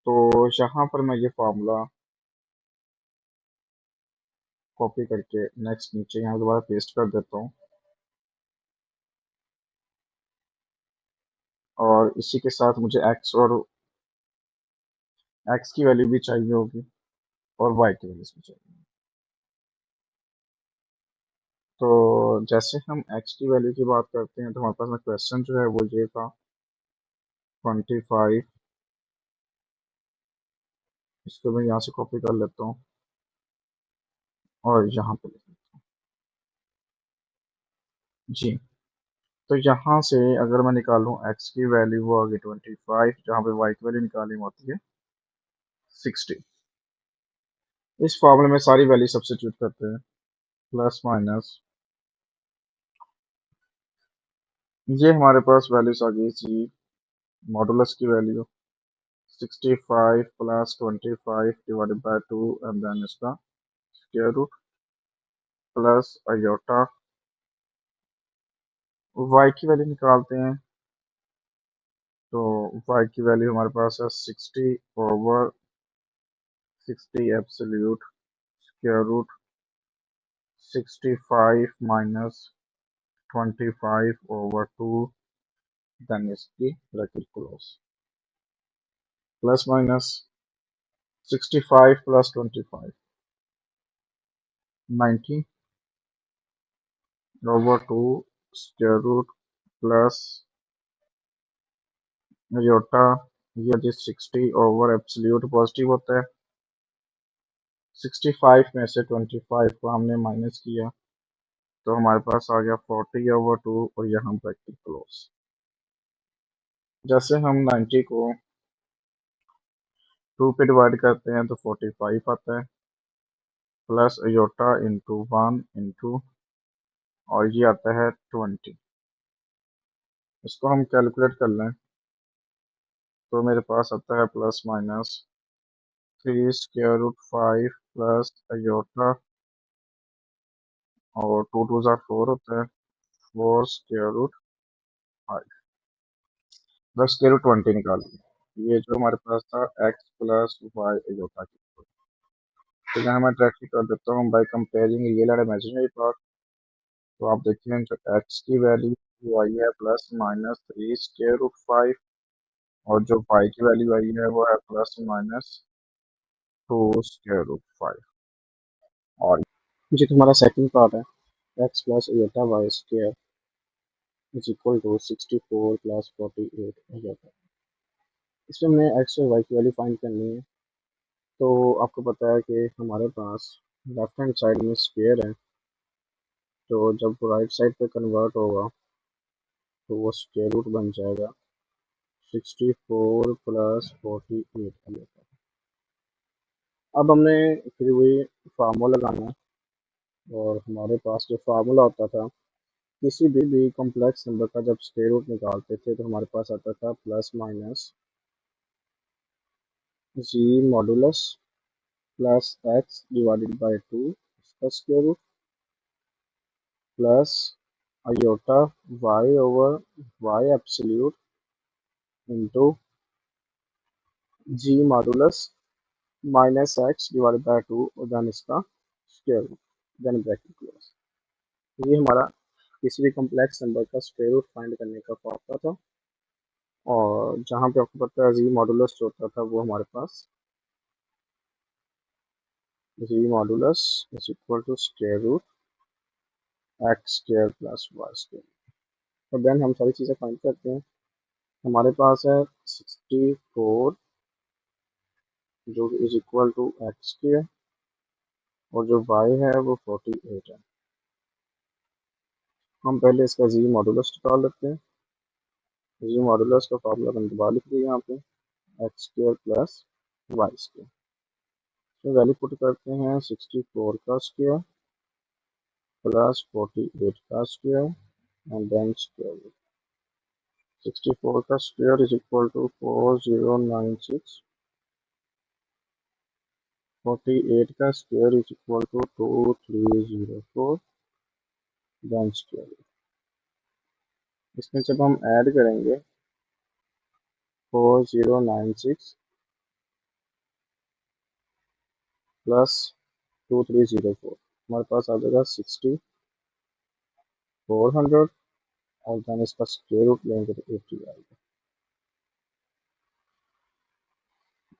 तो यहाँ पर मैं ये फार्मूला कॉपी करके नेक्स्ट नीचे यहाँ दोबारा पेस्ट कर देता हूँ और इसी के साथ मुझे एक्स की वैल्यू भी चाहिए होगी और वाई की वैल्यू भी चाहिए। तो जैसे हम एक्स की वैल्यू की बात करते हैं तो हमारे पास में क्वेश्चन जो है वो ये था 25, इसको मैं यहाँ से कॉपी कर लेता हूँ और यहाँ पे लिख देता हूँ जी। तो यहाँ से अगर मैं निकालूँ एक्स की वैल्यू वो आ गई 25, जहाँ पे वाई की वैल्यू निकालनी होती है 60। इस फॉर्मूले में सारी वैल्यू सब्स्टिट्यूट करते हैं, प्लस माइनस ये हमारे पास वैल्यूज आ गई जी मॉडुलस की value 65 plus 25 divided by 2 and then इसका square root plus iota Y की वैल्यू निकालते हैं तो वाई की वैल्यू हमारे पास है 60 over 60 absolute square root 65 minus 25 over 2 then इसकी bracket close plus minus 65 plus 25 90 over 2 square root plus iota ये जी 60 ओवर एब्सोल्यूट पॉजिटिव होता है, 65 में से 25 को हमने माइनस किया तो हमारे पास आ गया 40 ओवर 2 और यहाँ ब्रैकेट क्लोज। जैसे हम 90 को 2 पे डिवाइड करते हैं तो 45 आता है प्लस योटा इंटू 1 इंटू और ये आता है 20। इसको हम कैलकुलेट कर लें तो मेरे पास आता है plus minus 3 square root 5 plus iota और 2 2 ज़ा 4 होता है 4 square root 5 plus square root 20 निकालिए। ये जो हमारे पास था एक्स प्लस वाई अयोटा की, तो यहाँ मैं डायरेक्टली कर देता हूँ bye comparing real and imaginary part. तो आप देखिए जो एक्स की वैल्यू आई है प्लस माइनस 3 स्क्वायर रूट 5 और जो वाई की वैल्यू आई है वो है प्लस माइनस 2 स्क्वायर रूट 5। और ये तुम्हारा सेकंड पार्ट है x plus iota y square is equal to 64 plus 48 हो जाता है। इसमें हमें एक्स और वाई की वैल्यू फाइंड करनी है। तो आपको पता है कि हमारे पास लेफ्ट हैंड साइड में स्क्वायर है, तो जब राइट साइड पे कन्वर्ट होगा तो वो स्क्वायर रूट बन जाएगा 64 प्लस 48। अब हमने फिर वही फार्मूला लगाना है, और हमारे पास जो फार्मूला होता था किसी भी कॉम्प्लेक्स नंबर का जब स्क्वायर रूट निकालते थे तो हमारे पास आता था plus minus ji modulus plus x divided by 2 इसका square root plus iota y over y absolute into g modulus minus x divided by 2 और देन इसका square root then bracket close. ये हमारा किसी भी कॉम्प्लेक्स नंबर का square root find करने का फॉर्मूला था। और जहाँ पे आपको पता है जी मॉडुलस जो होता था वो हमारे पास z modulus is equal to square root x square plus Y square. और देन हम सारी चीज़ें फाइंड करते हैं। हमारे पास है 64 जो is equal to x square, और जो वाई है वो 48 है। हम पहले इसका जी मॉडुलस निकाल लेते हैं। जी मॉडुलस का फॉर्मूला मैंने दोबारा लिख दिया यहाँ पे, x square plus Y square. तो वैल्यू पुट करते हैं 64 का स्क्वायर प्लस 48 का square and then square root. 64 का स्क्वायर इज इक्वल टू 4096, 48 का square is equal to 2304 then square root. इसमें जब हम ऐड करेंगे 4096 प्लस 2304 हमारे पास आ जाएगा 6400, और देन इसका स्क्वायर रूट लेंगे तो 80 आएगा।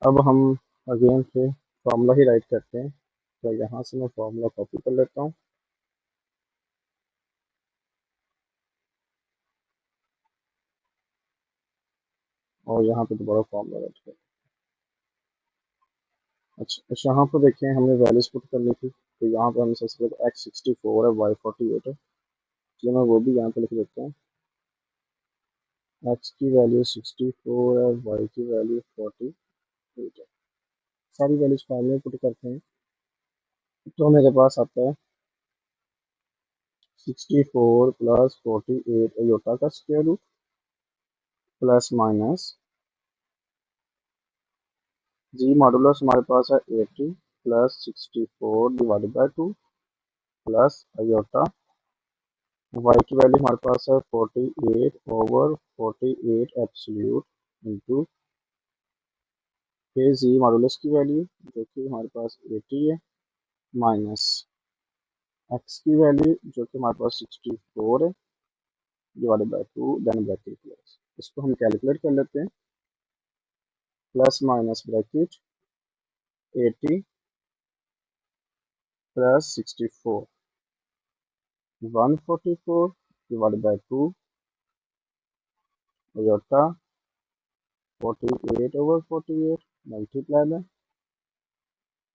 अब हम अगेन से फॉर्मूला ही राइट करते हैं। तो यहाँ से मैं फॉर्मूला कॉपी कर लेता हूँ, और यहाँ पे दोबारा फॉर्मूला राइट करते हैं। अच्छा यहाँ पर देखें हमने वैल्यूज पुट करनी थी, तो यहाँ पे हम सबसे पहले एक्स 64 है, वाई 48 है, इसलिए मैं वो भी यहाँ पे लिख देता हूँ। एक्स की वैल्यू 64 है, वाई की वैल्यू 48 है। सारी वैल्यूज फार्मूले में पुट करते हैं तो मेरे पास आता है 64 प्लस 48 अयोटा का स्क्वायर रूट प्लस माइनस जी मॉडुलस हमारे पास है 80 plus 64 divided by 2 plus iota Y की वैल्यू हमारे पास है 48 ओवर 48 एब्सोल्यूट इंटू फिर जी मॉडुलस की वैल्यू जो कि हमारे पास 80 है माइनस एक्स की वैल्यू जो कि हमारे पास 64 है divided by 2 then bracket close. इसको हम कैलकुलेट कर लेते हैं। Plus minus bracket 80 plus 64 144 divided by 2 iota 48 over 48 multiply में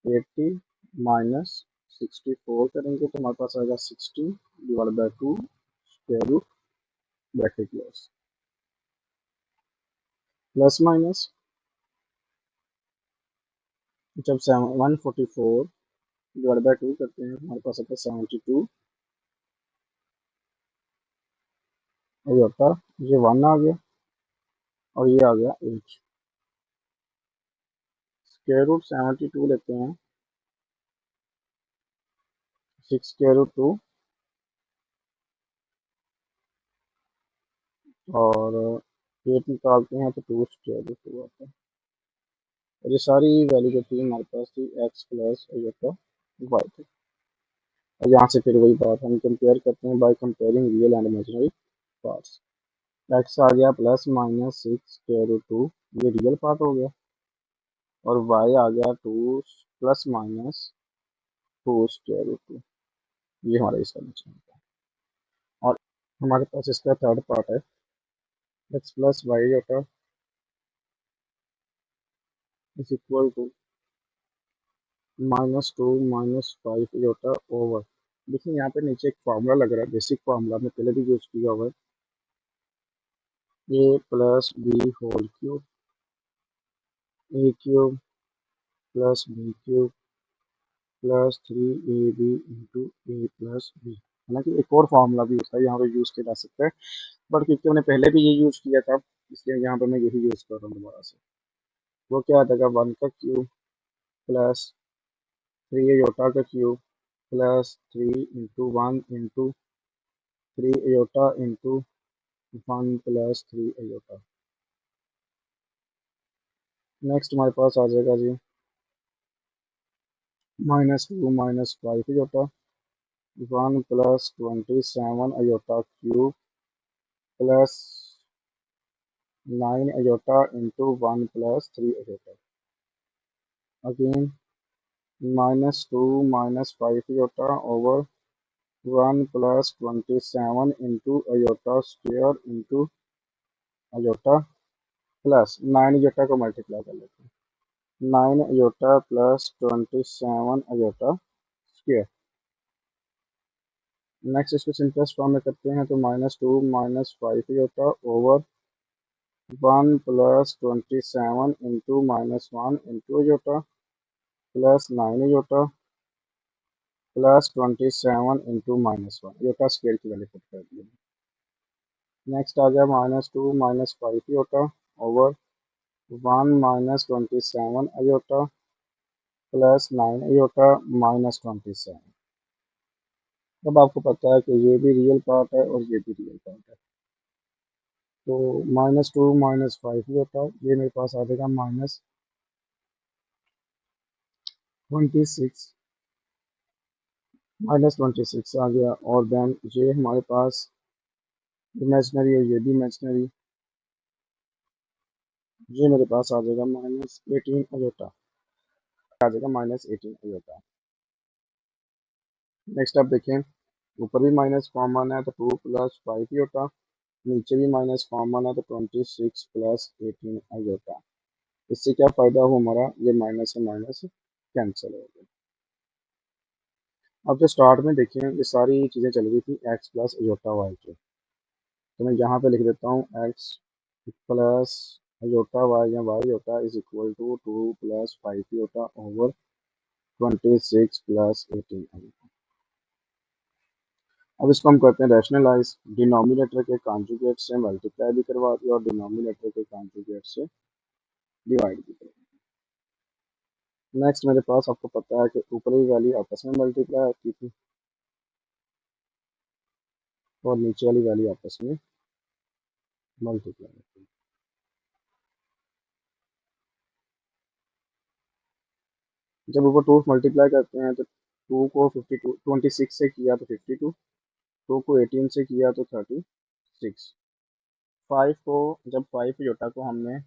80 माइनस 64 करेंगे तो हमारे पास आएगा 60 divide by 2 square root bracket close plus minus जब 144 डिवाइड बाय 2 करते हैं हमारे पास आता है 72 और ये होता ये 1 आ गया और ये आ गया 8। स्क्वायर रूट 72 लेते हैं 6 स्क्वायर रूट 2 और 8 निकालते हैं तो 2 स्क्वायर रूट 2 आता है। और ये सारी वैल्यू जो थी हमारे पास थी एक्स प्लस ये था वाई थी। और यहाँ से फिर वही बात हम कंपेयर करते हैं by comparing real and imaginary parts. X आ गया प्लस माइनस 6 स्क्वायर रूट 2, ये रियल पार्ट हो गया, और वाई आ गया 2 प्लस माइनस 4 स्क्वायर रूट 2, ये हमारा इसका नीचे होता है। और हमारे पास इसका थर्ड पार्ट है, x plus Y iota is equal to -2 -5 जोटा ओवर। देखिए यहाँ पे नीचे एक फार्मूला लग रहा है, बेसिक फार्मूला में पहले भी यूज किया हुआ है, a plus b whole cube, a cube plus b cube plus 3ab into a plus b. हालांकि एक और फार्मूला भी होता है यहाँ पे यूज किया जा सकता है, बट क्योंकि हमने पहले भी ये यूज किया था इसलिए यहाँ पे मैं यही यूज कर रहा हूँ दोबारा से। वो क्या आ जाएगा, 1 का क्यूब प्लस 3 का cube plus 3 into 1 into 3 into 1 plus 3। Next हमारे पास आ जाएगा जी -2 -5 1 plus 27 cube plus 9 into 1 plus 3। Again -2 -5 over 1 plus 27 into iota square into iota plus 9 को मल्टीप्लाई कर लेते हैं, 9 प्लस 27 स्क्वेयर। नेक्स्ट इसको सिंपलेस्ट फॉर्म में करते हैं तो -2 -5 over 1 plus 27 into -1 into plus 9 plus 27 into -1 square की वैल्यू पुट कर दी। नेक्स्ट आ गया -2 -5 ओवर 1 -27 प्लस 9 अब आपको पता है कि ये भी रियल पार्ट है और ये भी रियल पार्ट है, तो -2 -5 ये मेरे पास आ जाएगा -26 -26 आ गया। और देन ये हमारे पास इमेजनरी है, ये भी इमेजनरी, ये मेरे पास आ जाएगा -18 आ जाएगा -18। नेक्स्ट आप देखें, ऊपर भी माइनस कॉमन है तो 2 प्लस 5 नीचे भी माइनस कॉमन है तो 26 प्लस 18। इससे क्या फायदा हो हमारा, ये माइनस से माइनस कैंसिल हो गया। अब जो स्टार्ट में देखें ये सारी चीज़ें चल रही थी एक्स प्लस अयोटा वाई के, तो मैं यहाँ पे लिख देता हूँ एक्स प्लस अयोटा वाई या Y iota is equal to 2 plus 5 over 26 plus 18। अब इसको हम करते हैं रैशनलाइज, डिनोमिनेटर के कॉन्जुगेट से मल्टीप्लाई भी करवा दिया और डिनोमिनेटर के कॉन्जुगेट से डिवाइड भी करवा दिया। नेक्स्ट मेरे पास आपको पता है कि ऊपरी वैल्यू आपस में मल्टीप्लाई होती थी और नीचे वाली वैल्यू आपस में मल्टीप्लाई होती है। जब ऊपर 2 मल्टीप्लाई करते हैं तो 2 को 26 से किया तो 52, 2 को 18 से किया तो 36, 5 को जब 5 जोटा को हमने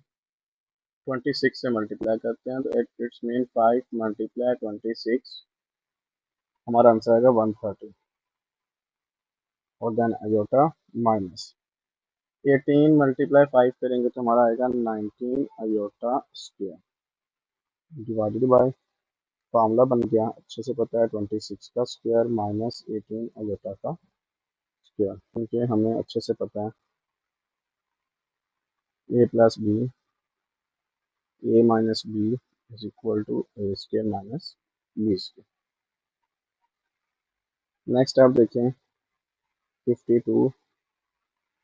26 से मल्टीप्लाई करते हैं तो इट्स मीन 5 मल्टीप्लाई 26, हमारा आंसर आएगा 130। और देन अयोटा माइनस 18 मल्टीप्लाई 5 करेंगे तो हमारा आएगा 19 iota square divided by, formula बन गया अच्छे से पता है 26 का स्क्वायर माइनस 18 अयोटा का स्क्वायर, क्योंकि हमें अच्छे से पता है a plus b a minus b is equal to a square minus b square. Next आप देखें 52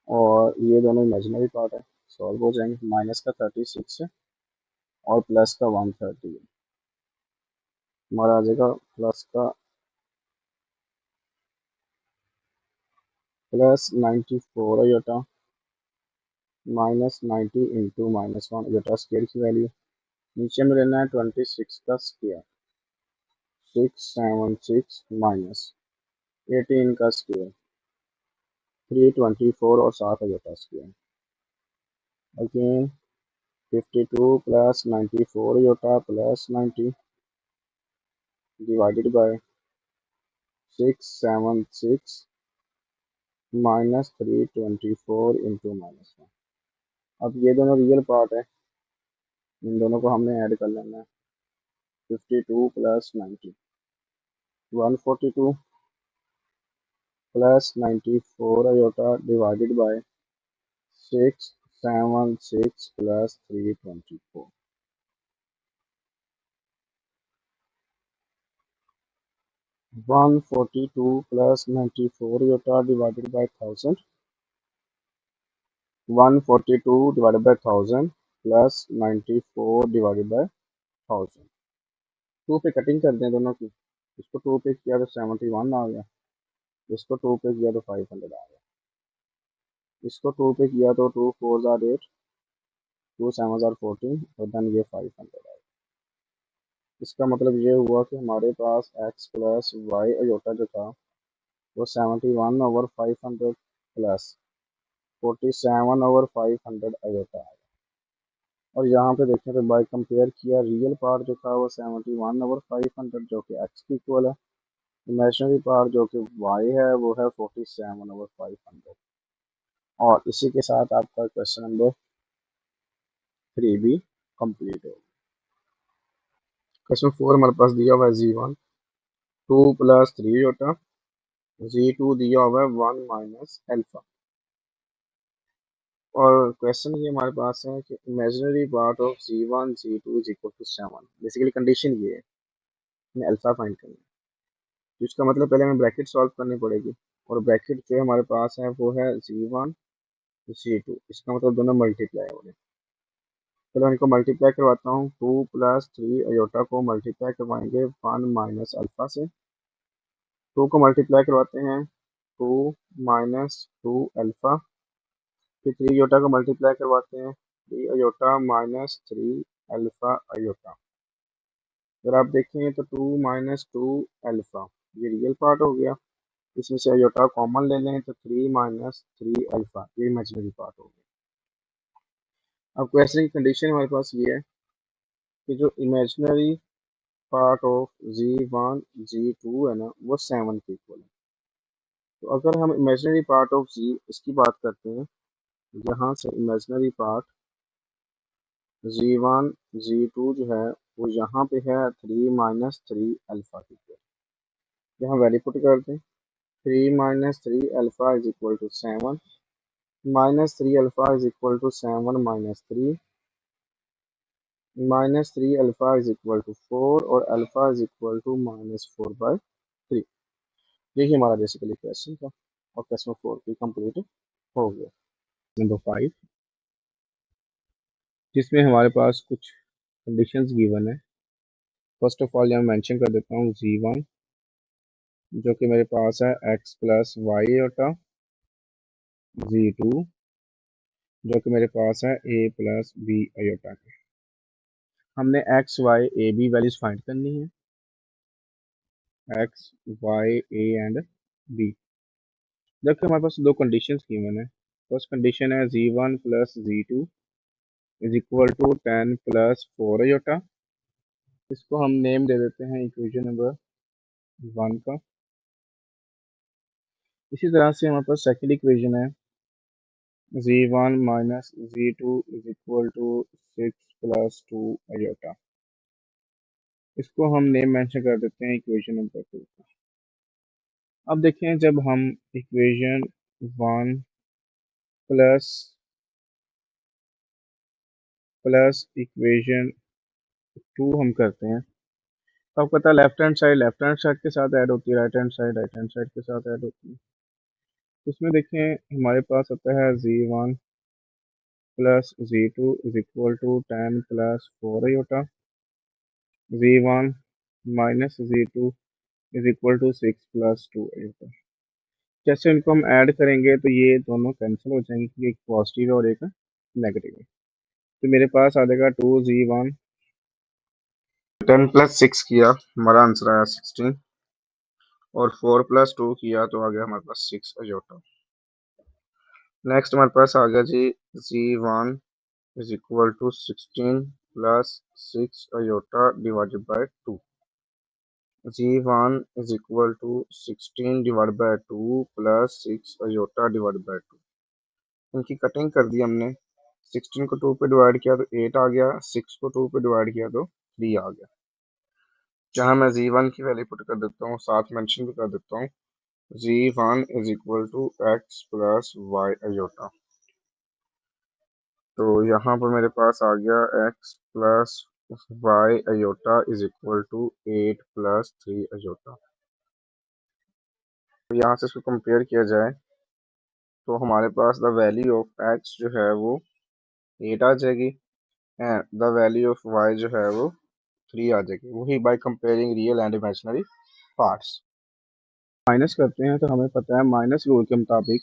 और ये दोनों इमेजिनरी पार्ट है, सॉल्व हो जाएंगे, माइनस का 36 है और प्लस का 130 है, हमारा आ जाएगा plus 94 iota minus 90 into -1 iota square की वैल्यू, नीचे में लेना है 26 का स्क्वायर 676 माइनस 18 का स्क्वायर 324 और 7 iota square. Again 52 plus 94 iota plus 90 divided by 676 -324 into -1। अब ये दोनों रियल पार्ट है, इन दोनों को हमने ऐड कर लेना है। 52 plus 90, 142 plus 94 iota divided by 676 plus 324। 142 plus 94 iota divided by 1000, 142 divided by 1000 plus 94 divided by 1000। Two पे कटिंग कर दें दोनों की, इसको टू पे किया तो 71 आ गया, इसको टू पे किया तो 500 आ गया, इसको टू पे किया तो 2 4 जार 8, 2 7 जार 14 और देन ये 500 आ गया। इसका मतलब ये हुआ कि हमारे पास एक्स प्लस वाई अयोटा जो था वो 71/500 प्लस 47/500 अयोटा है। और यहाँ पे देखें तो बाय कंपेयर किया, रियल पार्ट जो था वो 71/500 जो कि एक्स की इक्वल है, इमेजिनरी पार्ट जो कि वाई है वो है 47/500। और इसी के साथ आपका क्वेश्चन नंबर 3 भी कंप्लीट हो। क्वेश्चन 4 हमारे पास दिया हुआ है Z1 2 प्लस 3 अयोटा, Z2 दिया हुआ है 1 माइनस अल्फा। और क्वेश्चन ये हमारे पास है कि imaginary part of Z1 Z2 is equal to 7। Basically condition ये है, हमें अल्फा फाइंड करना है, तो इसका मतलब पहले हमें ब्रैकेट सॉल्व करनी पड़ेगी। और ब्रैकेट जो हमारे पास है वो है Z1 Z2, इसका मतलब दोनों मल्टीप्लाई हो रहे हैं। चलो इनको मल्टीप्लाई करवाता हूँ, 2 प्लस 3 अयोटा को मल्टीप्लाई करवाएंगे 1 माइनस अल्फा से, 2 को मल्टीप्लाई करवाते हैं 2 माइनस 2 अल्फा, फिर 3 अयोटा को मल्टीप्लाई करवाते हैं 3 अयोटा माइनस 3 अल्फा अयोटा। अगर आप देखें तो 2 माइनस 2 अल्फा ये रियल पार्ट हो गया, इसमें से अयोटा कॉमन ले लें तो 3 माइनस 3 अल्फा ये इमेजिनरी पार्ट हो गया। अब क्वेश्चन की कंडीशन हमारे पास ये है कि जो imaginary part of Z1 Z2 है ना वो 7 के इक्वल है। तो अगर हम इमेजिनरी पार्ट ऑफ Z इसकी बात करते हैं, यहाँ से इमेजिनरी पार्ट Z1 Z2 जो है वो यहाँ पे है 3 माइनस 3 अल्फा की इक्वल। यहाँ वैल्यू पुट कर दें, 3 minus 3 alpha is equal to 7, minus 3 alpha is equal to 7 minus 3, minus 3 alpha is equal to 4 और अल्फा इज इक्वल टू -4/3। यही हमारा बेसिकली क्वेश्चन था और क्वेश्चन 4 भी कंप्लीट हो गया। नंबर 5 जिसमें हमारे पास कुछ कंडीशंस गिवन है। फर्स्ट ऑफ ऑल यहाँ मेंशन कर देता हूँ Z1 जो कि मेरे पास है x plus Y aorta, Z2 जो कि मेरे पास है a प्लस बी अयोटा। हमने x y a b values find करनी है, x y a and b। देखिए हमारे पास दो कंडीशंस गिवन है। फर्स्ट कंडीशन है Z1 plus Z2 is equal to 10 plus 4 iota, इसको हम नेम दे देते हैं इक्वेशन नंबर 1 का। इसी तरह से हमारे पास सेकंड इक्वेशन है Z1 minus Z2 is equal to 6 plus 2 iota, इसको हम नेम मेंशन कर देते हैं इक्वेशन नंबर 2 का। अब देखें जब हम इक्वेशन 1 प्लस प्लस इक्वेशन 2 हम करते हैं तो आपको पता है लेफ्ट हैंड साइड के साथ ऐड होती है, राइट हैंड साइड के साथ ऐड होती है। तो इसमें देखें हमारे पास आता है Z1 plus Z2 is equal to 10 plus 4 iota, Z1 minus Z2 is equal to 6 plus 2 iota. जैसे इनको हम ऐड करेंगे तो ये दोनों कैंसिल हो जाएंगे क्योंकि एक पॉजिटिव है और एक नेगेटिव है। तो मेरे पास आ जाएगा 2Z1, 10 प्लस 6 किया हमारा आंसर आया 16, और 4 प्लस 2 किया तो आ गया हमारे पास 6 अयोटा। नेक्स्ट हमारे पास आ गया जी Z1 is equal to 16 plus 6 iota divided by 2। z1 is equal to 16 divided by 2 plus 6 iota divided by 2। इनकी कटिंग कर दी हमने। 16 को 2 पे डिवाइड किया तो 8 आ गया, 6 को 2 पे डिवाइड किया तो 3 आ गया। जहां मैं z1 की वैल्यू पुट कर देता हूँ, साथ मेंशन भी कर देता हूँ, z1 is equal to x plus Y iota. तो यहाँ पर मेरे पास आ गया x plus Y iota is equal to 8 plus 3 iota. तो यहाँ से इसको कंपेयर किया जाए तो हमारे पास द वैल्यू ऑफ x जो है वो 8 आ जाएगी and the value of y जो है वो 3 आ जाएगी, वही by comparing real and imaginary parts. Minus करते हैं तो हमें पता है माइनस रूल के मुताबिक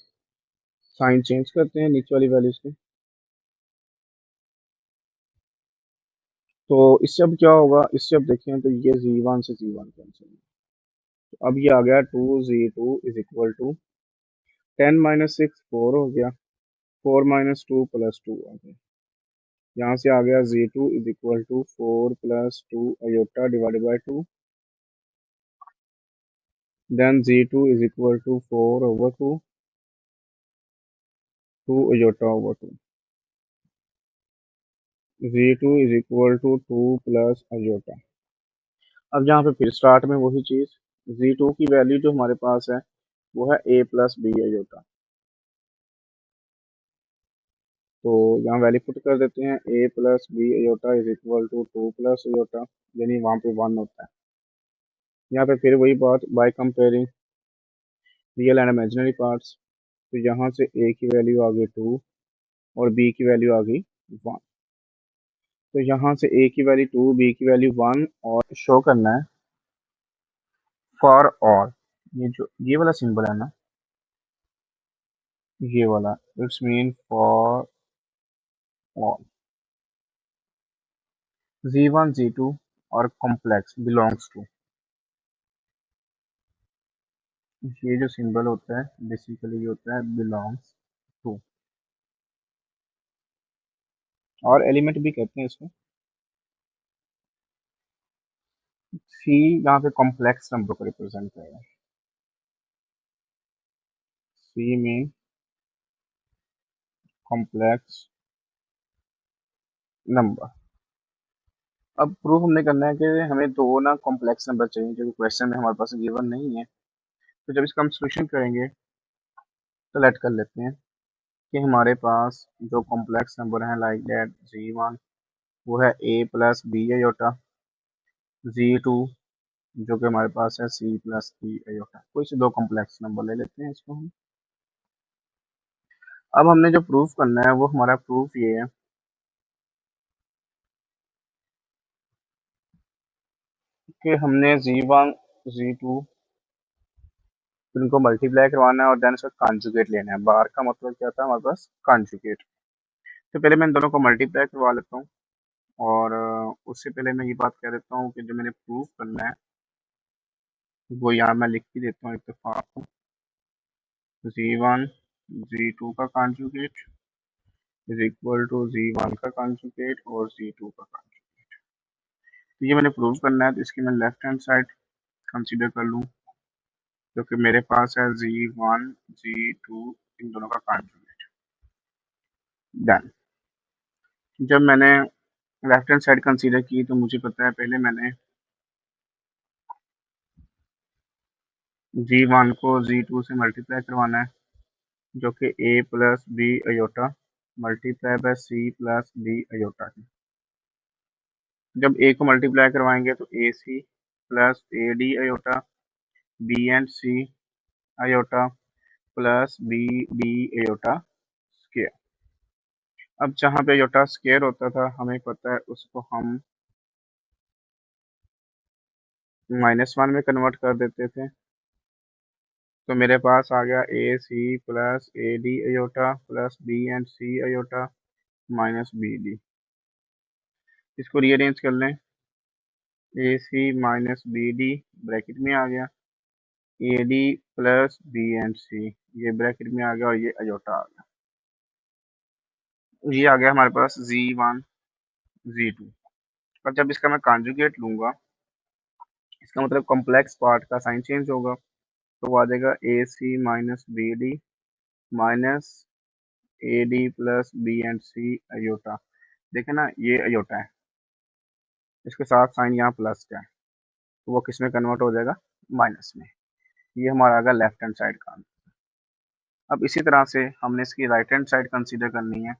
साइन चेंज करते हैं नीचे वाली वैल्यूज के। तो इससे अब क्या होगा, इससे अब देखें तो ये z1 से z1 कैंसिल। तो अब ये आ गया 2z2 is equal to 10 minus 6 4 हो गया, 4 माइनस 2 प्लस 2 आ गया। यहाँ से आ गया z2 is equal to 4 plus 2 iota divided by 2। Then z2 is equal to 4 over 2, 2 iota over 2। z2 is equal to 2 plus iota. अब यहाँ पे फिर स्टार्ट में वही चीज, z2 की वैल्यू जो हमारे पास है वो है a प्लस बी अयोटा। तो यहाँ वैल्यू पुट कर देते हैं, a plus B iota is equal to 2 plus iota, यानी वहाँ पे 1 होता है। यहाँ पे फिर वही बात by comparing real and imaginary parts. तो यहाँ से a की वैल्यू आ गई 2 और b की वैल्यू आ गई 1। तो यहाँ से a की वैल्यू 2, b की वैल्यू 1 और शो करना है फॉर ऑल। ये जो ये वाला सिंबल है ना, ये वाला, it's mean for all z1 z2 और कॉम्प्लेक्स बिलोंग्स टू। ये जो सिंबल होता है बेसिकली ये होता है बिलोंग्स टू, और एलिमेंट भी कहते हैं इसको। सी यहाँ पे कॉम्प्लेक्स नंबर को रिप्रेजेंट करेगा, सी में कॉम्प्लेक्स नंबर। अब प्रूफ हमने करना है कि हमें दो ना कॉम्प्लेक्स नंबर चाहिए जो कि क्वेश्चन में हमारे पास गिवन नहीं है। तो जब इसका हम सोल्यूशन करेंगे तो लेट कर लेते हैं कि हमारे पास जो कॉम्प्लेक्स नंबर है लाइक दैट z1 वो है a plus B aorta, z2 जो कि हमारे पास है c प्लस बी अयोटा। कोई से दो कॉम्प्लेक्स नंबर ले लेते हैं इसको हम। अब हमने जो प्रूफ करना है वो हमारा प्रूफ ये है कि हमने z1 z2 इनको मल्टीप्लाई करवाना है और देन इसका कॉन्जुगेट लेना है। बार का मतलब क्या था हमारे पास, कॉन्जुगेट। तो पहले मैं इन दोनों को मल्टीप्लाई करवा लेता हूँ और उससे पहले मैं ये बात कह देता हूँ कि जो मैंने प्रूफ करना है वो यहाँ मैं लिख भी देता हूँ इत्तेफाक, z1 z2 का conjugate is equal to z1 का कॉन्जुगेट और z2 का कॉन्जुगेट। तो ये मैंने प्रूव करना है, तो इसकी मैं लेफ्ट हैंड साइड कंसीडर कर लूँ जो कि मेरे पास है z1 z2 इन दोनों का कॉन्जुगेट। डन। जब मैंने लेफ्ट हैंड साइड कंसीडर की तो मुझे पता है पहले मैंने z1 को z2 से मल्टीप्लाई करवाना है जो कि a plus B iota multiply by c plus b iota है। जब a को मल्टीप्लाई करवाएंगे तो a c plus a d iota, b and c iota plus b d iota square. अब जहाँ पे अयोटा स्क्वायर होता था हमें पता है उसको हम -1 में कन्वर्ट कर देते थे। तो मेरे पास आ गया a c plus a d iota plus b and c iota minus b d. इसको रीअरेंज कर लें, a c minus b d bracket में आ गया, a d plus b and c ये ब्रैकेट में आ गया और ये अयोटा आ गया। ये आ गया हमारे पास z1 z2। और जब इसका मैं कॉन्जुगेट लूंगा इसका मतलब कॉम्प्लेक्स पार्ट का साइन चेंज होगा, तो वो आ जाएगा a c minus b d minus a d plus b and c iota. देखे ना, ये अयोटा है, इसके साथ साइन यहाँ प्लस का है, तो वो किस में कन्वर्ट हो जाएगा, माइनस में। ये हमारा आ गया लेफ्ट हैंड साइड का। अब इसी तरह से हमने इसकी राइट हैंड साइड कंसीडर करनी है।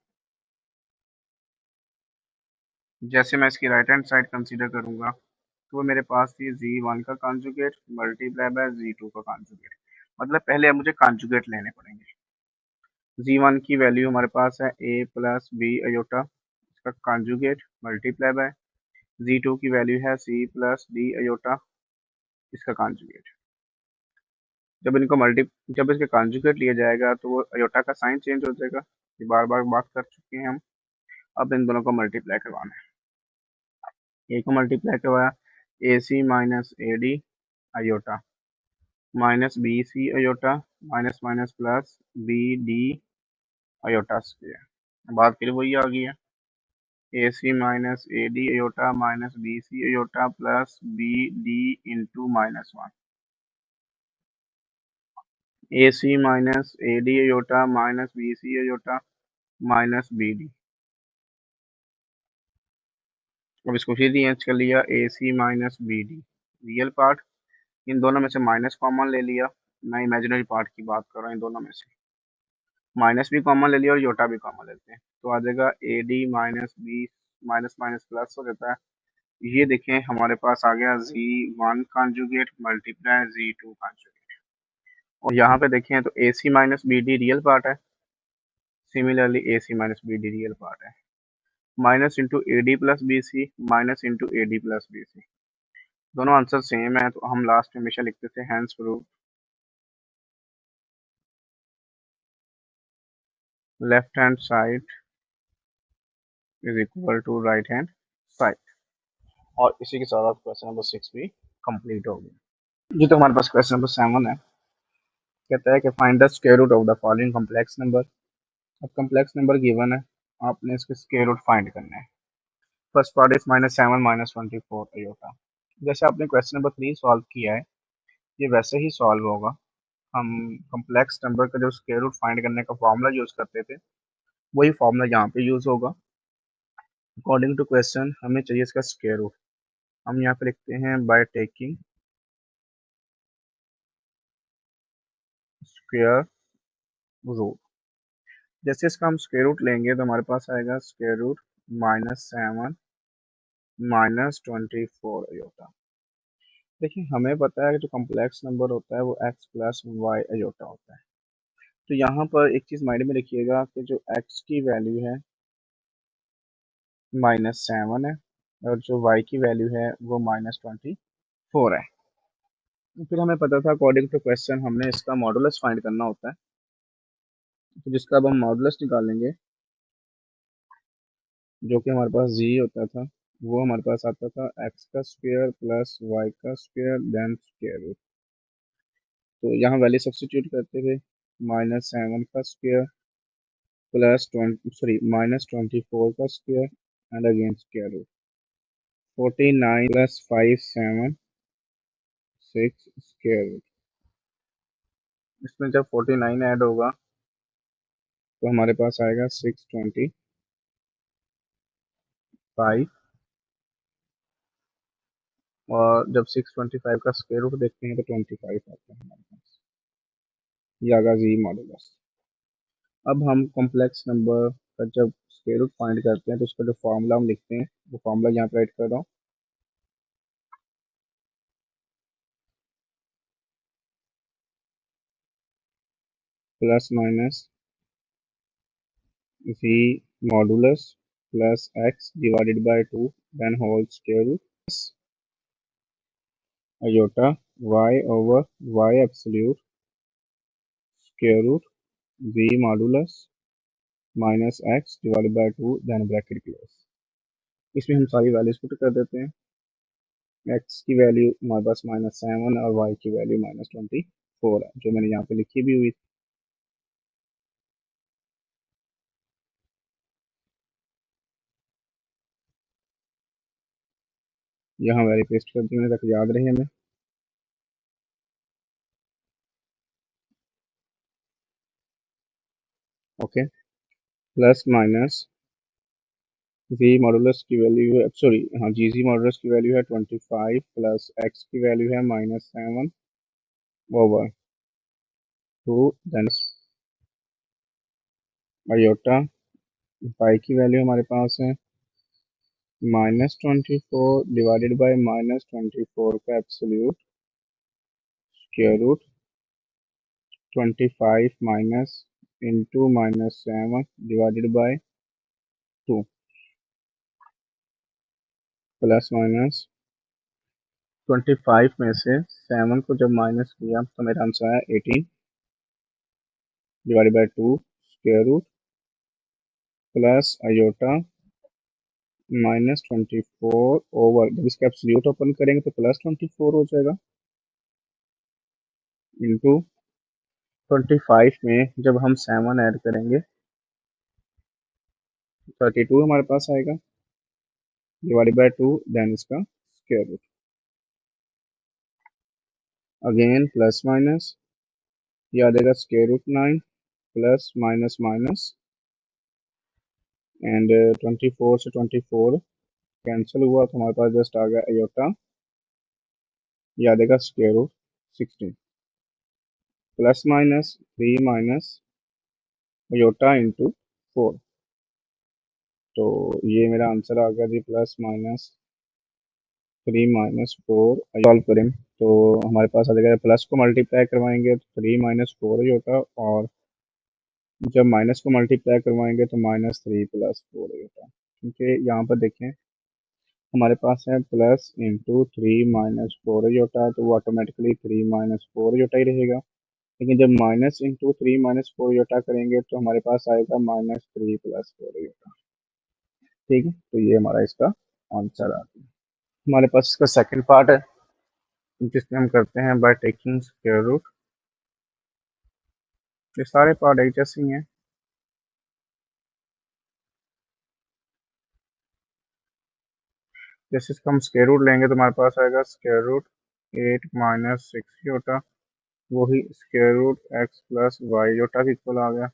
जैसे मैं इसकी राइट हैंड साइड कंसीडर करूंगा, तो वो मेरे पास थी z1 का कॉन्जुगेट मल्टीप्लाई बाय z2 का कॉन्जुगेट। मतलब पहले अब मुझे कॉन्जुगेट लेने पड़ेंगे। z1 की वैल्यू हमारे पास है a प्लस बी अयोटा, इसका कॉन्जुगेट मल्टीप्लाई बाय z2 की वैल्यू है c प्लस डी अयोटा, इसका कॉन्जुगेट। जब इनको मल्टी जब इसके कॉन्जुगेट लिया जाएगा तो वो अयोटा का साइन चेंज हो जाएगा। ये बार बार बात कर चुके हैं हम। अब इन दोनों को मल्टीप्लाई करवाना है। ए को मल्टीप्लाई करवाया, a c minus a d iota minus b c iota minus minus plus b d iota square. बात फिर वही आ गई है, a c minus a d iota minus b c iota plus b d into -1। A c minus a d iota minus b c iota minus b d. अब इसको फिर rearrange कर लिया, a c minus b d real part, इन दोनों में से minus common ले लिया। मैं इमेजिनरी पार्ट की बात कर रहा हूँ, इन दोनों में से माइनस भी कॉमन ले लिया और योटा भी कॉमन लेते हैं, तो आ जाएगा A D minus B minus minus plus हो जाता है। ये देखें हमारे पास आ गया z1 conjugate multiply z2 conjugate. और यहाँ पे देखें तो a c minus b d real part है, similarly a c minus b d real part है। Minus into a d plus b c minus into a d plus b c, दोनों answer same है, तो हम last में हमेशा लिखते थे hence prove left hand side is equal to right hand side. और इसी के साथ आप क्वेश्चन नंबर 6 भी कंप्लीट हो गया। ये तो हमारे पास क्वेश्चन नंबर 7 है। कहता है कि find the square root of the following complex number. अब कॉम्प्लेक्स नंबर गिवन है, आपने इसके स्क्वायर रूट फाइंड करना है। First part is -7 -24 iota. जैसे आपने क्वेश्चन नंबर 3 सॉल्व किया है, ये वैसे ही सॉल्व होगा। हम कॉम्प्लेक्स नंबर का जो स्क्वायर रूट फाइंड करने का फॉर्मूला यूज करते थे, वही फॉर्मूला यहाँ पे यूज होगा। अकॉर्डिंग टू क्वेश्चन हमें चाहिए इसका स्क्वायर रूट। हम यहाँ पे लिखते हैं बाय टेकिंग स्क्वायर रूट। जैसे इसका हम स्क्वायर रूट लेंगे तो हमारे पास आएगा स्क्वायर रूट -7 -24 अयोटा। देखिए हमें पता है कि जो कॉम्प्लेक्स नंबर होता है वो x प्लस वाई अयोटा होता है। तो यहाँ पर एक चीज़ माइंड में रखिएगा कि जो x की वैल्यू है -7 है और जो y की वैल्यू है वो -24 है। फिर हमें पता था अकॉर्डिंग टू क्वेश्चन हमने इसका मॉडुलस फाइंड करना होता है, तो जिसका अब हम मॉडुलस निकालेंगे, जो कि हमारे पास g होता था, वो हमारे पास आता था x का स्क्वायर प्लस वाई का स्क्वायर देन स्क्वायर रूट। तो यहाँ वैल्यू सब्स्टिट्यूट करते थे, -7 का स्क्वायर प्लस -24 का square and again square root 49 plus 576 square root. इसमें जब 49 ऐड होगा तो हमारे पास आएगा 625, और जब 625 का स्क्वायर रूट देखते हैं तो 25 आता है हमारे पास। ये आगा जी मॉडुलस। अब हम कॉम्प्लेक्स नंबर का जब स्क्वायर रूट फाइंड करते हैं तो उसका जो फॉर्मूला हम लिखते हैं, वो फॉर्मूला यहाँ पे राइट कर रहा हूँ। Plus minus v modulus plus x divided by 2 then whole square root iota y over y absolute square root v modulus minus x divided by 2 then bracket close. इसमें हम सारी वैल्यूज पुट कर देते हैं। x की value हमारे पास -7 और y की वैल्यू -24 है, जो मैंने यहाँ पे लिखी भी हुई। यहाँ वैल्यू पेस्ट कर दी मैंने ताकि याद रहे हमें। ओके, प्लस माइनस जी मॉडुलस की वैल्यू है, सॉरी हाँ जी मॉडुलस की वैल्यू है 25 प्लस एक्स की वैल्यू है -7 ओवर 2 देन आयोटा, पाई की वैल्यू हमारे पास है -24 डिवाइडेड बाय -24 का absolute square root 25 minus into -7 divided by 2 plus minus 25 में से 7 को जब माइनस किया तो मेरा आंसर आया 18 divided by 2 square root plus iota -24 over, जब इसका एब्सोल्यूट ओपन करेंगे तो +24 हो जाएगा इंटू 25 में जब हम 7 ऐड करेंगे 32 हमारे पास आएगा डिवाइडेड बाय 2 देन इसका square root, again plus minus, ये आ जाएगा square root 9 plus minus minus and 24 से 24 कैंसिल हुआ तो हमारे पास जस्ट आ गया आयोटा, ये आ जाएगा square root 16 plus minus 3 minus iota into 4, तो ये मेरा आंसर आ गया जी +3 - 4 सॉल्व करें तो हमारे पास आ जाएगा, प्लस को मल्टीप्लाई करवाएंगे तो 3 - 4 ही होता, और जब माइनस को मल्टीप्लाई करवाएंगे तो -3 + 4 ही होता। क्योंकि यहाँ पर देखें हमारे पास है प्लस इंटू 3 - 4 ही होता है तो वो ऑटोमेटिकली 3 - 4 ही होता ही रहेगा, लेकिन जब -3 - 4 योटा करेंगे तो हमारे पास आएगा -3 + 4 योटा। ठीक है, तो ये हमारा इसका आंसर आ गया। हमारे पास इसका सेकंड पार्ट है जिसमें हम करते हैं बाय टेकिंग स्क्वायर रूट। ये सारे पार्ट एक जैसे ही हैं। जैसे इसका हम स्क्वायर रूट लेंगे तो हमारे पास आएगा स्क्वायर रूट 8 - 6 योटा, वही square root x + y iota के इक्वल आ गया।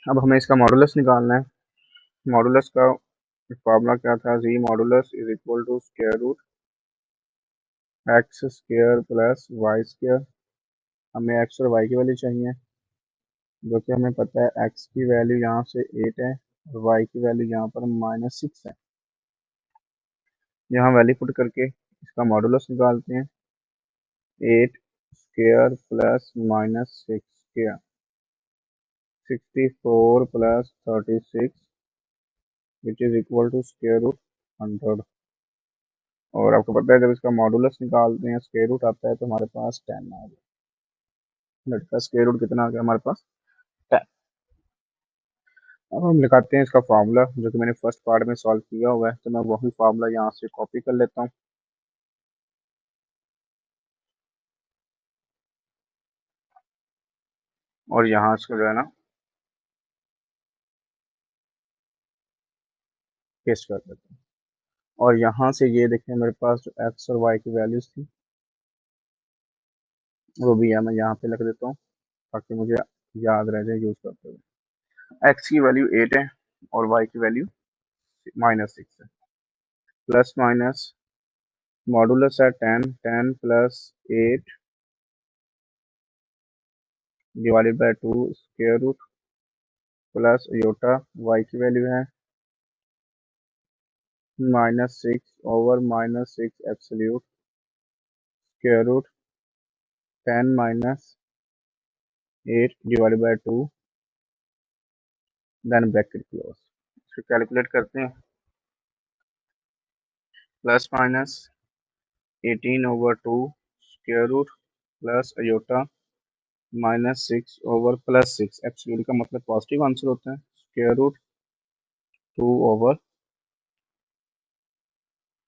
अब हमें इसका मॉडुलस निकालना है। मॉडुलस का फॉर्मूला क्या था, z modulus is equal to square root x square plus Y square. हमें एक्स और वाई की वैल्यू चाहिए, जो कि हमें पता है एक्स की वैल्यू यहाँ से 8 है और वाई की वैल्यू यहाँ पर -6 है। यहाँ वैल्यू पुट करके इसका मॉडुलस निकालते हैं, 8 square plus -6 square 64 plus 36 which is equal to square root 100। और आपको पता है जब इसका मॉडुलस निकालते हैं स्क्वायर रूट आता है तो हमारे पास 10 आ गया। का स्क्वायर रूट कितना आ गया हमारे पास 10। अब हम निकालते हैं इसका फार्मूला जो कि मैंने फर्स्ट पार्ट में सॉल्व किया हुआ है, तो मैं वही फार्मूला यहाँ से कॉपी कर लेता हूँ और यहाँ से जो है ना पेस्ट कर देता हूँ। और यहाँ से ये देखें मेरे पास जो एक्स और वाई की वैल्यूज थी वो भी है, मैं यहाँ पे लिख देता हूँ ताकि मुझे याद रह जाए यूज करते हुए। एक्स की वैल्यू 8 है और वाई की वैल्यू -6 है। प्लस माइनस मॉडुलस है 10, 10 plus 8 divided by 2 square root plus iota, Y की वैल्यू है -6 over -6 absolute square root 10 - 8 divided by 2 then bracket close. इसको कैलकुलेट करते हैं, plus minus 18 over 2 square root plus iota -6 over +6, absolute का मतलब positive answer होता है, स्क्वायर रूट 2 ओवर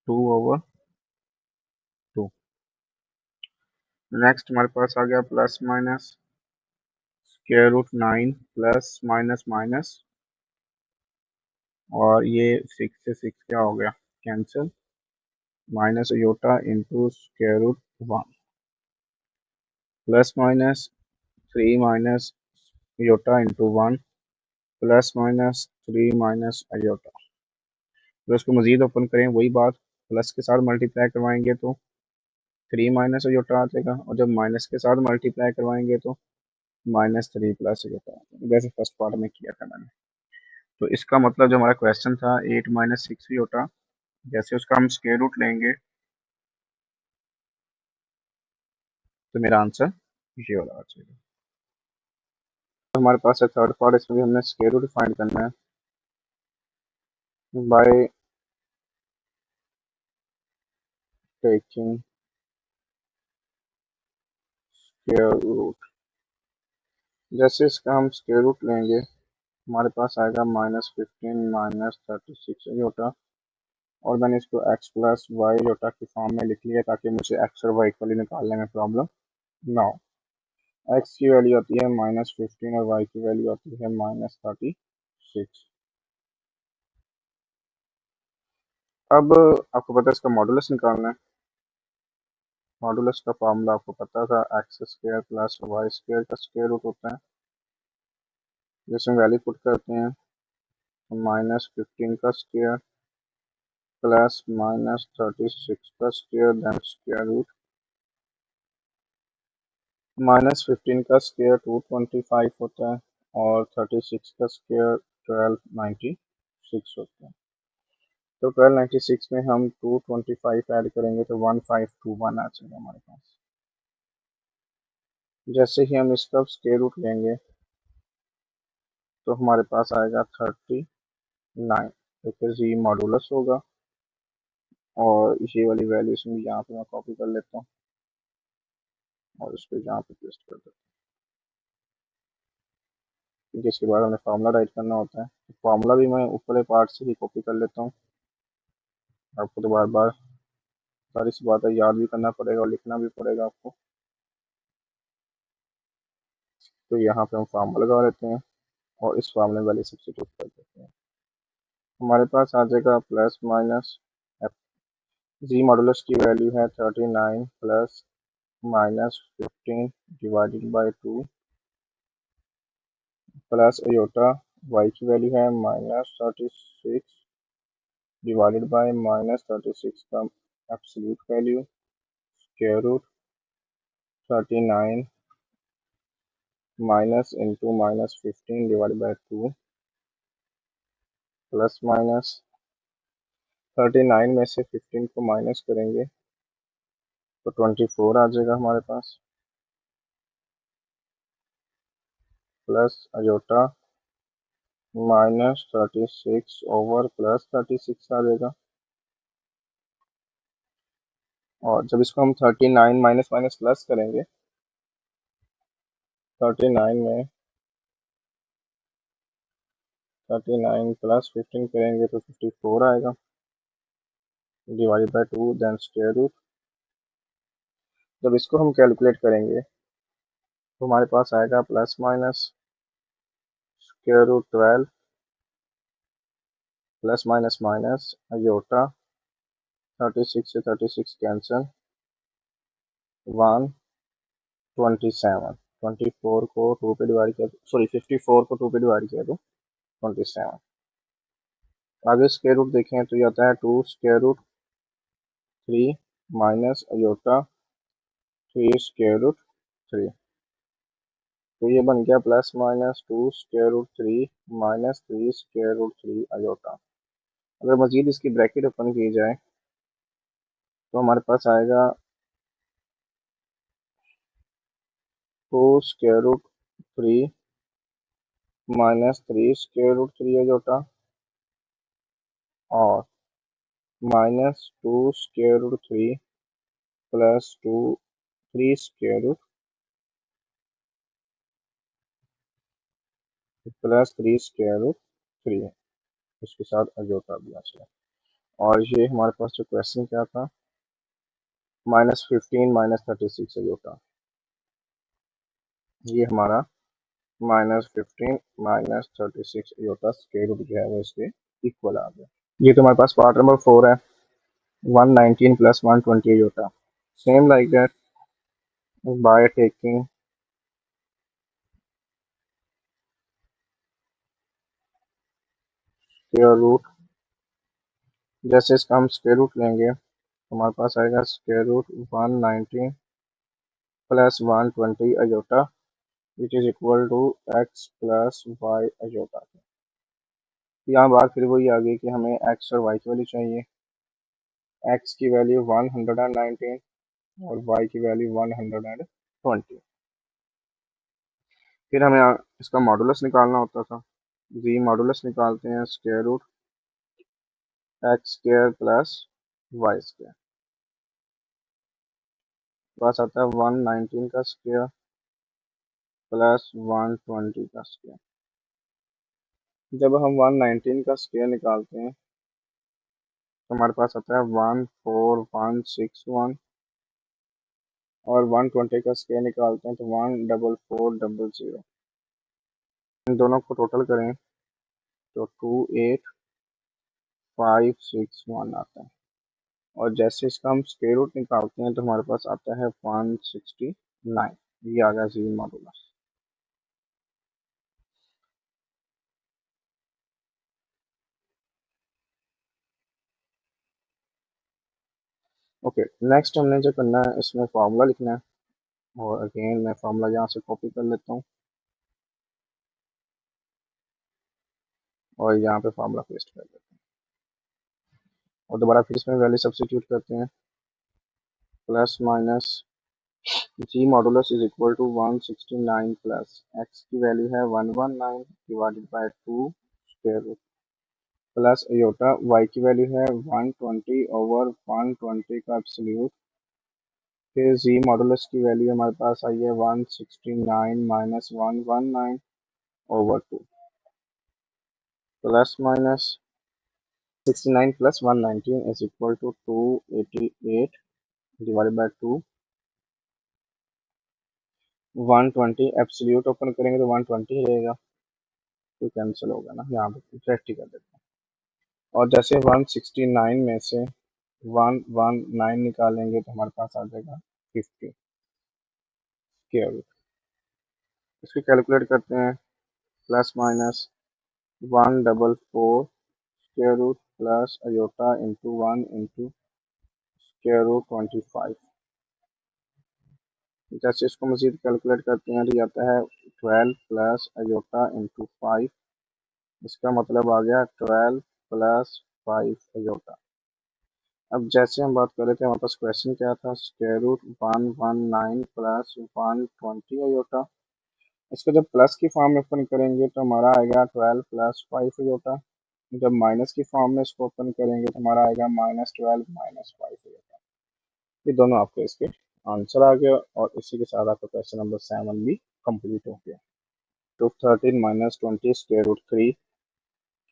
2। नेक्स्ट हमारे पास आ गया plus minus square root 9 plus minus minus, और ये 6 से 6 क्या हो गया cancel, minus iota into square root 1 plus minus 3 minus iota into 1 plus minus 3 minus iota. तो इसको मजीद ओपन करें, वही बात, प्लस के साथ मल्टीप्लाई करवाएंगे तो 3 माइनस अयोटा आ जाएगा, और जब माइनस के साथ मल्टीप्लाई करवाएंगे तो -3 प्लस अयोटा आ जाएगा, जैसे फर्स्ट पार्ट में किया था मैंने। तो इसका मतलब जो हमारा क्वेश्चन था 8 माइनस 6 अयोटा, जैसे उसका हम स्क्वायर रूट लेंगे तो मेरा आंसर ये वाला आ जाएगा। तो हमारे पास है थर्ड पार्ट, इसमें भी हमने स्क्वायर रूट फाइंड करना है बाय टेकिंग स्क्वायर रूट। जैसे इसका हम स्क्वायर रूट लेंगे हमारे पास आएगा -15 माइनस 36 अयोटा, और मैंने इसको x प्लस वाई अयोटा की फॉर्म में लिख लिया ताकि मुझे x और y इक्वली निकालने में प्रॉब्लम ना हो। x की वैल्यू आती है -15 और y की वैल्यू आती है -36। अब आपको पता है इसका मॉडुलस निकालना है। मॉडुलस का फॉर्मूला आपको पता था, X square plus Y square का स्क्वायर रूट होता है, जिसमें वैल्यू पुट करते हैं तो -15 का स्क्वायर प्लस -36 का स्क्वायर देन स्क्वायर रूट। -15 का स्क्वायर 225 होता है और 36 का स्क्वायर 1296 होता है। तो 1296 में हम 225 ऐड करेंगे तो 1521 आ जाएगा हमारे पास। जैसे ही हम इसका स्क्वायर रूट लेंगे तो हमारे पास आएगा 39, तो फिर जी मॉडुलस होगा, और ये वाली वैल्यू इसमें यहाँ पे मैं कॉपी कर लेता हूँ और इसको यहाँ पे पेस्ट कर देता हूँ। जिसके बाद हमें फार्मूला राइट करना होता है, तो फार्मूला भी मैं ऊपर वाले पार्ट से ही कॉपी कर लेता हूँ। आपको तो बार बार सारी सी बातें याद भी करना पड़ेगा और लिखना भी पड़ेगा आपको। तो यहाँ पे हम फार्मूला लगा लेते हैं और इस फार्मूले वाले सब्स्टिट्यूट कर देते हैं। हमारे पास आ जाएगा प्लस माइनस जी मॉडुलस की वैल्यू है 39 plus -15 divided by 2 plus iota, Y की वैल्यू है -36 डिवाइडेड बाय -36 का absolute value square root 39 minus into -15 divided by 2 plus minus 39 में से 15 को माइनस करेंगे तो 24 आ जाएगा हमारे पास, प्लस अयोटा -36 ओवर +36 आ जाएगा। और जब इसको हम 39 माइनस माइनस प्लस करेंगे 39 में 39 प्लस 15 करेंगे तो 54 आएगा divided by 2 then square root. जब इसको हम कैलकुलेट करेंगे तो हमारे पास आएगा plus minus square root 12 plus minus minus iota 36 से 36 कैंसिल 127, 24 को 2 पे डिवाइड किया, सॉरी 54 को 2 पे डिवाइड किया तो 27। आगे स्क्वायर रूट देखें तो ये आता है 2 square root 3 minus iota 3 square root 3। तो ये बन गया plus minus 2 square root 3 minus 3 square root 3 iota. अगर मजीद इसकी ब्रैकेट ओपन की जाए तो हमारे पास आएगा 2 square root 3 minus 3 square root 3 iota और minus 2 square root 3 plus 3 square root plus 3 square root 3, इसके साथ अयोटा भी आ जाए। और ये हमारे पास जो क्वेश्चन क्या था, -15 -36 अयोटा, ये हमारा -15 -36 अयोटा स्क्वायर रूट जो है वो इसके इक्वल आ गया। ये तो हमारे पास पार्ट नंबर 4 है। 119 plus 120 iota. Same like that by taking square root. जैसे इसका हम स्क्वायर रूट लेंगे तो हमारे पास आएगा square root 119 plus 120 iota which is equal to x plus y iota. यहाँ बात फिर वही आ गई कि हमें x और y की वैल्यू चाहिए। x की वैल्यू 119 और y की वैल्यू 120। फिर हमें इसका मॉडुलस निकालना होता था। जी मॉडुलस निकालते हैं square root x square plus Y square, पास आता है 119 का स्क्वायर प्लस 120 का स्क्वायर। जब हम 119 का स्क्वायर निकालते हैं तो हमारे पास आता है 14161 और 120 का स्क्वायर निकालते हैं तो 14400। इन दोनों को टोटल करें तो 28561 आता है। और जैसे इसका हम स्क्वायर रूट निकालते हैं तो हमारे पास आता है 169। ये आ गया जी मॉडुलस। ओके, नेक्स्ट हमने जो करना है इसमें फार्मूला लिखना है। और अगेन मैं फार्मूला यहाँ से कॉपी कर लेता हूँ और यहाँ पे फार्मूला पेस्ट कर देता हूँ और दोबारा फिर इसमें वैल्यू सब्स्टिट्यूट करते हैं। Plus minus ji modulus is equal to 169 plus X की वैल्यू है 119 divided by 2 square root plus iota Y की वैल्यू है 120 ओवर 120 का एब्सोल्यूट। फिर जी मॉडुलस की वैल्यू हमारे पास आई है 169 minus 119 over 2 plus minus 69 plus 119 is equal to 288 divided by 2 120। Absolute open करेंगे तो 120 रहेगा, तो कैंसिल होगा ना, यहाँ पे रेक्टी कर देते हैं। और जैसे 169 में से 119 निकालेंगे तो हमारे पास आ जाएगा 50 स्क्वायर रूट। इसको कैलकुलेट करते हैं। Plus minus 144 square root plus iota into 1 into square root 25। जैसे इसको मजीद कैलकुलेट करते हैं तो आता है 12 प्लस अयोटा इंटू 5। इसका मतलब आ गया 12 प्लस 5 अयोटा। अब जैसे हम बात कर रहे थे हमारे पास क्वेश्चन क्या था, स्क्वायर रूट 119 प्लस 120 अयोटा। इसको जब प्लस की फॉर्म में ओपन करेंगे तो हमारा आएगा 12 प्लस 5 अयोटा। जब माइनस की फॉर्म में इसको ओपन करेंगे तो हमारा आएगा -12 -5 अयोटा। ये दोनों आपके इसके आंसर आ गया और इसी के साथ आपका क्वेश्चन नंबर 7 भी कंप्लीट हो गया। तो 13 minus 20 square root 3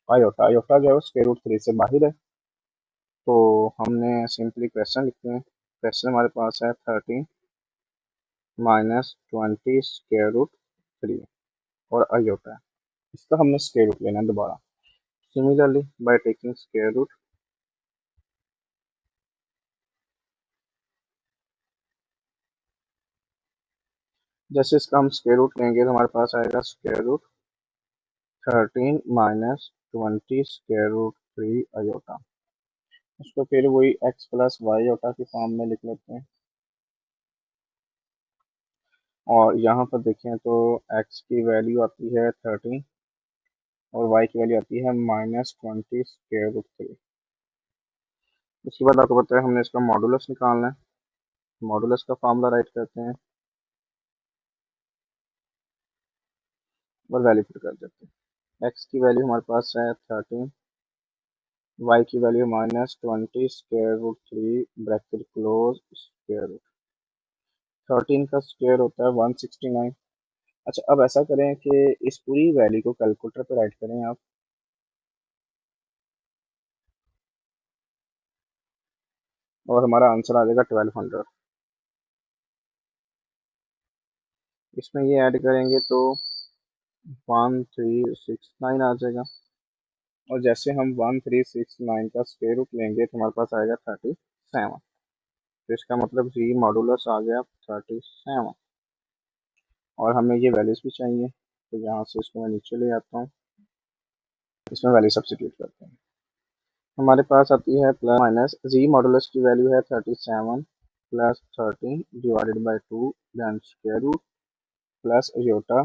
iota. Iota जो है स्क्वायर रूट 3 से बाहर है, तो हमने सिंपली क्वेश्चन लिखते हैं। क्वेश्चन हमारे पास है 13 माइनस 20 स्क्वायर रूट 3 और आयोटा है। इसका हमने स्क्वायर रूट लेना है दोबारा। Similarly by taking square root, जैसे इसका हम स्क्वायर रूट लेंगे तो हमारे पास आएगा square root 13 minus 20 square root 3 iota. उसको फिर वही एक्स प्लस वाई आयोटा की फॉर्म में लिख लेते हैं। और यहाँ पर देखें तो x की वैल्यू आती है 13 और y की वैल्यू आती है -20 स्क्वायर रूट 3। उसके बाद आपको पता है हमने इसका मॉडुलस निकालना है। मॉडुलस का फॉर्मूला राइट करते हैं और वैल्यू पुट कर देते हैं। x की वैल्यू हमारे पास है 13, y की value -20 square root 3 bracket close square root. 13 का स्क्वायर होता है 169। अच्छा, अब ऐसा करें कि इस पूरी वैल्यू को कैलकुलेटर पे राइट करें आप, और हमारा आंसर आ जाएगा 1200। इसमें ये ऐड करेंगे तो 1369 आ जाएगा। और जैसे हम 1369 का स्क्वायर रूट लेंगे तो हमारे पास आएगा 37। तो इसका मतलब जी मॉडुलस आ गया 37। और हमें ये वैल्यूज भी चाहिए, तो यहाँ से इसको मैं नीचे ले आता हूँ, इसमें वैल्यू सब्स्टिट्यूट करते हैं। हमारे पास आती है प्लस माइनस, जी मॉडुलस की वैल्यू है 37 plus 13 divided by 2 then square root plus iota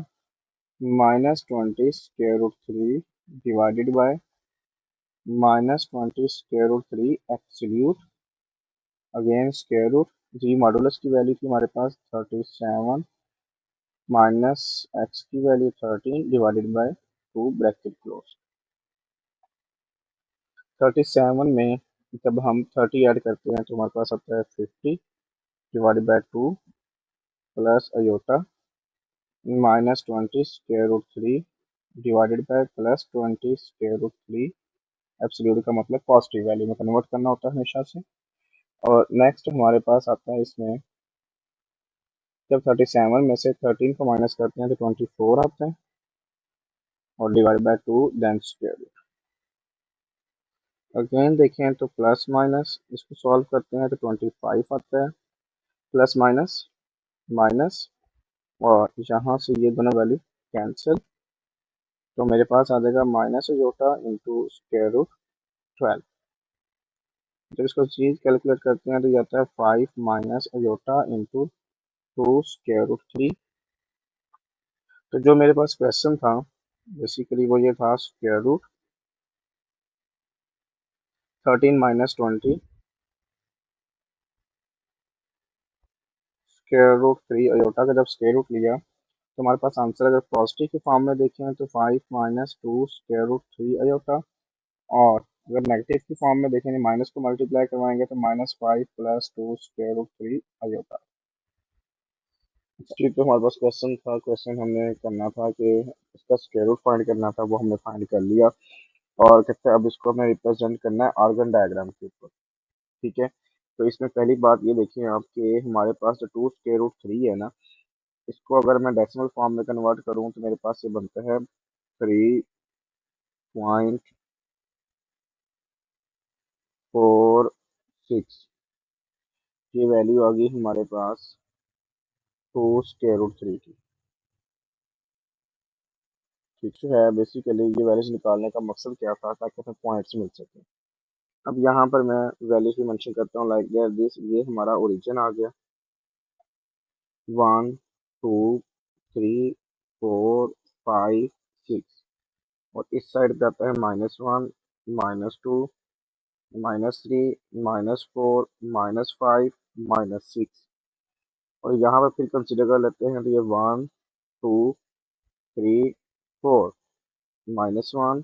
minus 20 square root 3 divided by minus 20 square root 3 absolute again square root. Ji modulus की वैल्यू थी हमारे पास 37 माइनस एक्स की value 13 divided by 2 bracket close. 37 में जब हम 30 add करते हैं तो हमारे पास आता है 50 divided by 2 plus iota minus 20 square root 3 divided by plus 20 square root 3 absolute का मतलब पॉजिटिव वैल्यू में कन्वर्ट करना होता है हमेशा से। और नेक्स्ट हमारे पास आता है इसमें, जब 37 में से 13 को माइनस करते हैं तो 24 आता है और divide by 2 then square root. Again देखें तो प्लस माइनस इसको सॉल्व करते हैं तो 25 आता है, प्लस माइनस माइनस, और यहाँ से ये दोनों वैल्यू कैंसिल, तो मेरे पास आ जाएगा minus iota into square root 12। जब इसको चीज कैलकुलेट करते हैं तो ये आता है 5 minus iota into 2 square root 3। तो जो मेरे पास क्वेश्चन था बेसिकली वो ये था square root 13 minus 20 square root 3 iota का जब स्क्वायर रूट लिया तो हमारे पास आंसर अगर पॉजिटिव के फॉर्म में देखें तो 5 माइनस 2 स्क्वायर रूट 3 अयोटा, और अगर नेगेटिव की फॉर्म में देखेंगे माइनस को मल्टीप्लाई करवाएंगे तो minus 5 plus 2 square root 3 iota. ठीक, तो हमारे पास क्वेश्चन था, क्वेश्चन हमने करना था कि इसका स्क्वायर रूट फाइंड करना था, वो हमने फाइंड कर लिया। और कहते हैं अब इसको हमें रिप्रेजेंट करना है आर्गन डायग्राम के ऊपर। ठीक है, तो इसमें पहली बात ये देखिए आप कि हमारे पास जो 2 स्क्वायर रूट 3 है ना, इसको अगर मैं डेसिमल फॉर्म में कन्वर्ट करूँ तो मेरे पास ये बनता है 3.46। ये वैल्यू आ गई हमारे पास 2 स्क्वायर रूट 3 की। ठीक है, बेसिकली ये वैल्यूज निकालने का मकसद क्या था, ताकि हमें पॉइंट्स मिल सके। अब यहाँ पर मैं वैल्यूज भी मेंशन करता हूँ लाइक दिस, ये हमारा ओरिजिन आ गया 1 2 3 4 5 6, और इस साइड पे आता है -1 -2 -3 -4 -5 -6, और यहाँ पर फिर कंसिडर कर लेते हैं तो ये 1 2 3 4 -1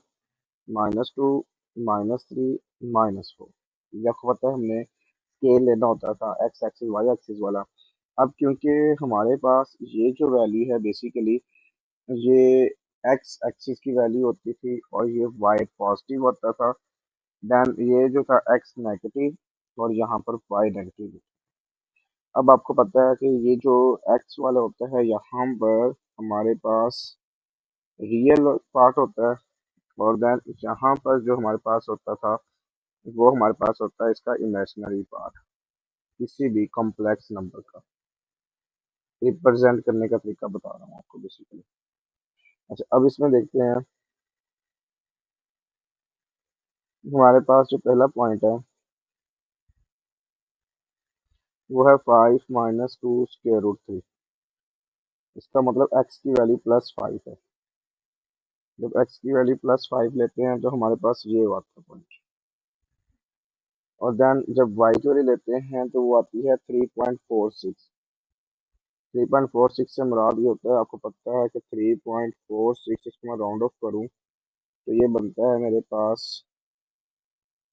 -2 -3 -4। ये आपको पता है हमने स्केल लेना होता था एक्स एक्सिस वाई एक्सिस वाला। अब क्योंकि हमारे पास ये जो वैल्यू है बेसिकली ये एक्स एक्सिस की वैल्यू होती थी और ये वाई पॉजिटिव होता था, देन ये जो था एक्स नेगेटिव और यहाँ पर वाई नेगेटिव। अब आपको पता है कि ये जो एक्स वाला होता है यहाँ पर हमारे पास रियल पार्ट होता है, और देन यहाँ पर जो हमारे पास होता था वो हमारे पास होता है इसका इमेजिनरी पार्ट, किसी भी कॉम्प्लेक्स नंबर का रिप्रेजेंट करने का तरीका बता रहा हूँ आपको बेसिकली। अच्छा, अब इसमें देखते हैं हमारे पास जो पहला पॉइंट है वो है 5 माइनस 2 स्क्वायर रूट 3। इसका मतलब एक्स की वैल्यू +5 है। जब एक्स की वैल्यू +5 लेते हैं तो हमारे पास ये हुआ था पॉइंट, और देन जब वाई की वैल्यू लेते हैं तो वो आती है 3.46। 3.46 से मुराद ये होता है, आपको पता है कि 3.46 इसको मैं राउंड ऑफ करूँ तो ये बनता है मेरे पास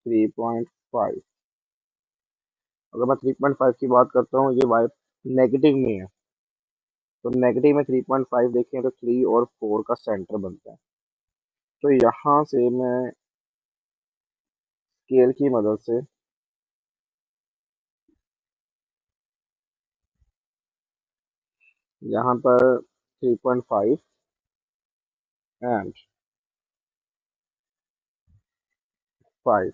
3.5। अगर मैं 3.5 की बात करता हूँ ये वाई नेगेटिव में है, तो नेगेटिव में 3.5 देखें तो 3 और 4 का सेंटर बनता है। तो यहाँ से मैं स्केल की मदद से यहाँ पर 3.5 एंड 5।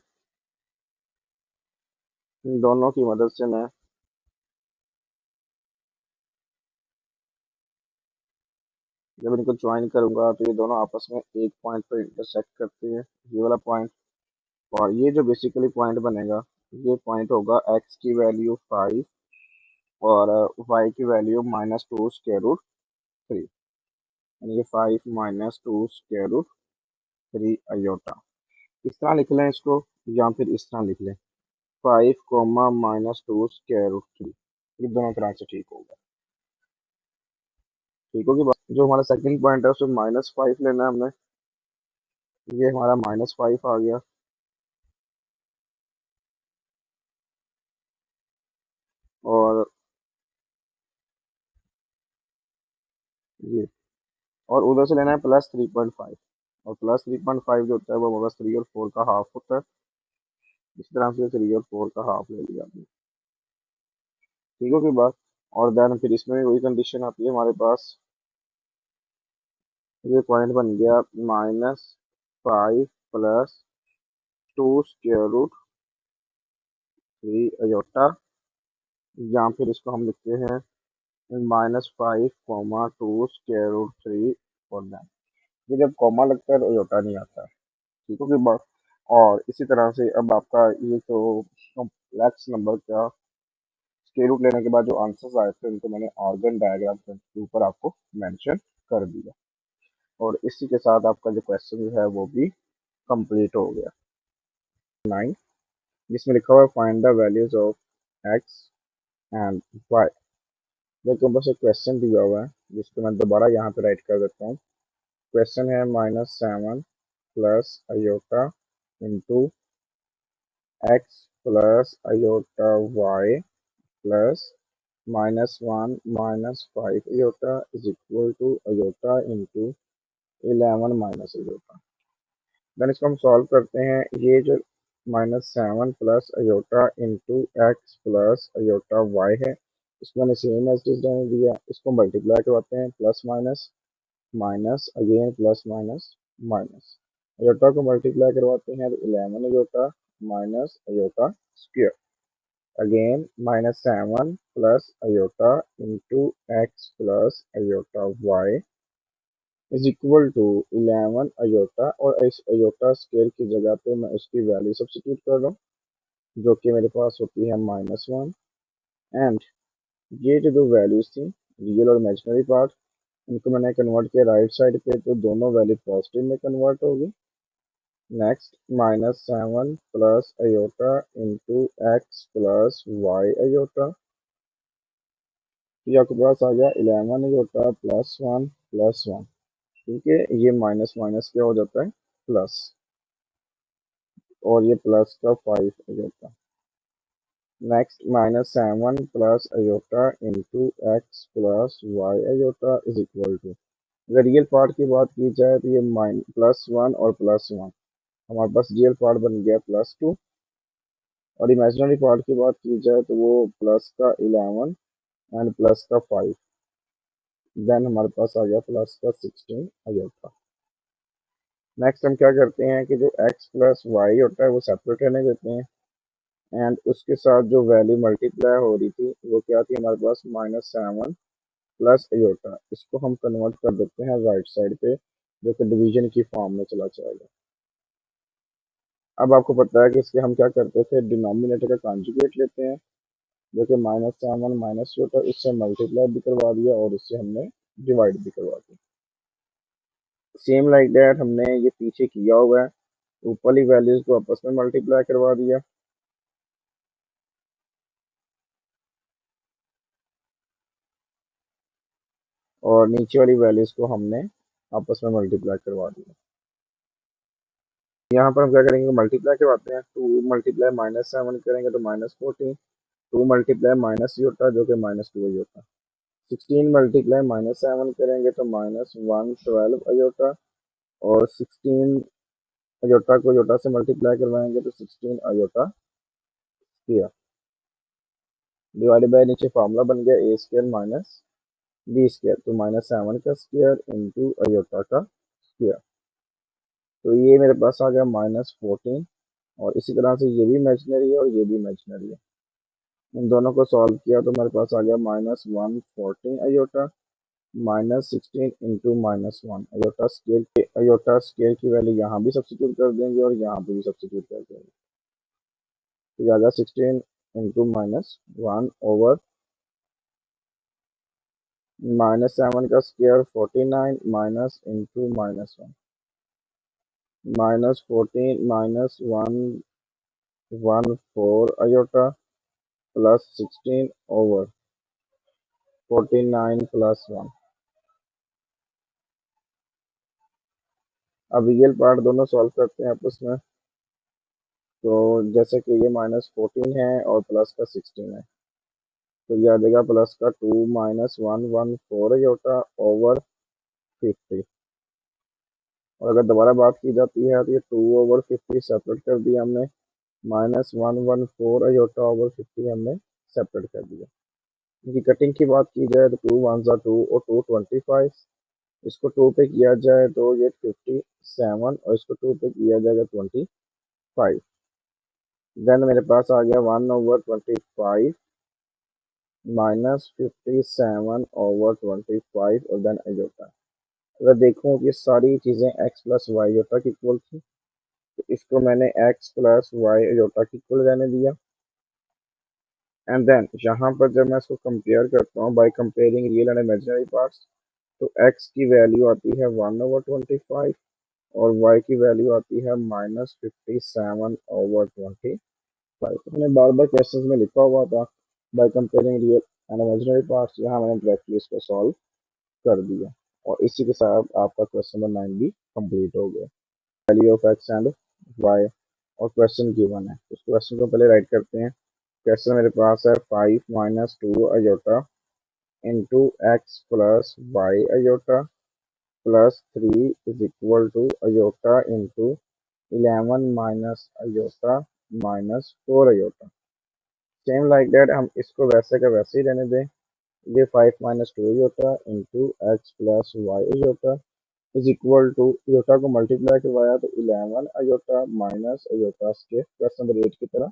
इन दोनों की मदद से मैं जब इनको ज्वाइन करूंगा तो ये दोनों आपस में एक पॉइंट पर इंटरसेक्ट करते हैं, ये वाला पॉइंट। और ये जो बेसिकली पॉइंट बनेगा, ये पॉइंट होगा x की वैल्यू 5 और y की वैल्यू -2√3, यानी ये 5 -2√3 अयोटा। इस तरह लिख लें इसको, या फिर इस तरह लिख लें 5 कोमा -2√3। ये दोनों तरह से ठीक होगा। ठीक होगी बात। जो हमारा सेकंड पॉइंट है उसमें -5 लेना है हमने। ये हमारा -5 आ गया। और ये, और उधर से लेना है +3.5। और +3.5 जो होता है वो होगा 3 और 4 का हाफ होता है। इस तरह से 3 और 4 का हाफ ले लिया आपने। ठीक होगी बात। और देन फिर इसमें भी वही कंडीशन आती है हमारे पास। ये पॉइंट बन गया -5 +2√3 अयोटा, या फिर इसको हम लिखते हैं -5, 2√3 और देन ये जब कॉमा लगता है तो अयोटा नहीं आता। ठीक होगी बात। और इसी तरह से अब आपका ये जो कॉम्प्लेक्स नंबर का स्क्वायर रूट लेने के बाद जो आंसर्स आए थे उनको मैंने ऑर्गन डायग्राम के ऊपर आपको मेंशन कर दिया। और इसी के साथ आपका जो क्वेश्चन है वो भी कंप्लीट हो गया। 9, जिसमें लिखा हुआ है find the values of x and y. देखो बस एक क्वेश्चन दिया हुआ है जिसको मैं दोबारा यहाँ पे राइट कर देता हूँ। क्वेश्चन है -7 plus iota into x plus iota y plus -1 -5 iota is equal to iota into 11 minus iota. Then इसको हम सॉल्व करते हैं। ये जो -7 plus iota into x plus iota y है, इसको मैंने सेम एज इट रहने दिया। इसको मल्टीप्लाई करवाते हैं, plus minus minus again plus minus minus. Iota को मल्टीप्लाई करवाते हैं तो 11 iota minus iota square, again -7 plus iota into x plus iota y is equal to 11 iota. और इस अयोटा स्क्वायर की जगह पे मैं उसकी वैल्यू सब्स्टिट्यूट कर रहा हूँ जो कि मेरे पास होती है -1। एंड ये जो दो वैल्यूज थी, रियल और इमेजिनरी पार्ट, इनको मैंने कन्वर्ट किया राइट साइड पे तो दोनों वैल्यू पॉजिटिव में कन्वर्ट होगी। Next -7 plus iota into x plus Y iota, ये आपके पास आ गया 11 अयोटा +1 क्योंकि ये माइनस माइनस क्या हो जाता है प्लस, और ये प्लस का 5 iota. Next -7 plus iota into x plus Y iota is equal to, अगर रियल पार्ट की बात की जाए तो ये +1 और +1, हमारे पास रियल पार्ट बन गया +2। और इमेजिनरी पार्ट की बात की जाए तो वो प्लस का 11 एंड प्लस का 5, देन हमारे पास आ गया प्लस का 16 अयोटा। नेक्स्ट हम क्या करते हैं कि जो x प्लस वाई होता है वो सेपरेट रहने देते हैं। एंड उसके साथ जो वैल्यू मल्टीप्लाई हो रही थी वो क्या थी हमारे पास -7 प्लस अयोटा, इसको हम कन्वर्ट कर देते हैं राइट साइड पे जो कि डिवीजन की फॉर्म में चला जाएगा। अब आपको पता है कि इसके हम क्या करते थे, डिनोमिनेटर का कॉन्जुगेट लेते हैं जो कि -7 माइनस अयोटा, इससे मल्टीप्लाई भी करवा दिया और इससे हमने डिवाइड भी करवा दिया। सेम लाइक दैट हमने ये पीछे किया हुआ है, ऊपर वाली वैल्यूज को आपस में मल्टीप्लाई करवा दिया और नीचे वाली वैल्यूज को हमने आपस में मल्टीप्लाई करवा दिया। यहाँ पर हम क्या करेंगे, मल्टीप्लाई करवाते हैं। 2 मल्टीप्लाई -7 करेंगे तो -14, 2 मल्टीप्लाई माइनस ही होता है जो कि -2 ही होता है। 16 मल्टीप्लाई -7 करेंगे तो -112 अयोटा, और 16 अयोटा को अयोटा से मल्टीप्लाई करवाएंगे तो 16 अयोटा स्क्वायर, डिवाइड बाय नीचे फार्मूला बन गया a square minus b square, तो -7 का स्क्वायर इंटू अयोटा का स्क्वायर। तो ये मेरे पास आ गया -14 और इसी तरह से ये भी इमेजिनरी है और ये भी इमेजिनरी है। इन दोनों को सॉल्व किया तो मेरे पास आ गया -114 -16 इंटू -1 अयोटा स्केयर की वैल्यू यहाँ भी सब्स्टिट्यूट कर देंगे और यहाँ पे भी सब्स्टिट्यूट कर देंगे। तो ये आ गया 16 इंटू -1 ओवर -7 का square 49 minus into -1 -14 -114 iota plus 16 over 49 plus 1। अब रियल पार्ट दोनों सॉल्व करते हैं आपस में। तो जैसे कि ये -14 है और प्लस का 16 है, तो ये आ जाएगा प्लस का 2 -114 अयोटा ओवर 50। और अगर दोबारा बात की जाती है तो ये 2 ओवर 50 सेपरेट कर दिया हमने, -114 अयोटा ओवर 50 हमने सेपरेट कर दिया। इनकी कटिंग की बात की जाए तो 2 वन ज़ा 2 और 2 25, इसको 2 पे किया जाए तो ये 57 और इसको 2 पे किया जाएगा 25। देन मेरे पास आ गया 1 ओवर 25 -57 ओवर 25 और देन अयोटा। अगर देखूं कि सारी चीज़ें x प्लस वाई अयोटा की इक्वल थी तो इसको मैंने x प्लस वाई अयोटा की इक्वल रहने दिया। एंड देन यहाँ पर जब मैं इसको कंपेयर करता हूँ bye comparing real and imaginary parts, तो x की वैल्यू आती है 1 ओवर 25 और y की वैल्यू आती है -57 ओवर 25। तो मैंने बार बार क्वेश्चन में लिखा हुआ था bye comparing real and imaginary parts, यहाँ मैंने डायरेक्टली इसको सॉल्व कर दिया। और इसी के साथ आपका क्वेश्चन नंबर 9 भी कंप्लीट हो गया। Value of x and y और क्वेश्चन गिवन है, उस क्वेश्चन को पहले राइट करते हैं। क्वेश्चन मेरे पास है 5 -2 iota into x plus Y iota plus 3 is equal to iota into 11 minus iota -4 iota. Same like that हम इसको वैसे का वैसे ही रहने दें। ये 5 -2 iota into x plus Y iota is equal to iota को मल्टीप्लाई करवाया तो 11 iota minus iota square question number 8 की तरह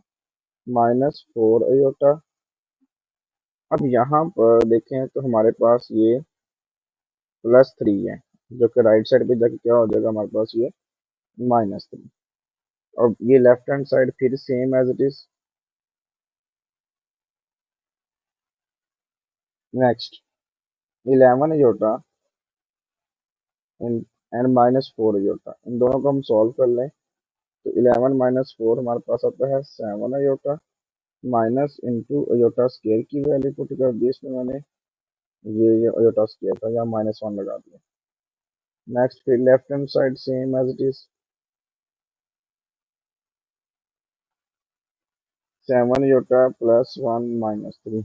-4 अयोटा। अब यहाँ पर देखें तो हमारे पास ये +3 है, जो कि राइट साइड पे जाके क्या हो जाएगा हमारे पास ये -3। और ये लेफ्ट हैंड साइड फिर same as it is. Next 11 iota and -4 iota, इन दोनों को हम सॉल्व कर लें तो 11 -4 हमारे पास आता है 7 iota minus into iota square की वैल्यू पुट कर दी इसमें मैंने, ये अयोटा स्केयर था, यहाँ -1 लगा दिया। नेक्स्ट फिर left hand side same as it is, 7 iota plus 1 -3,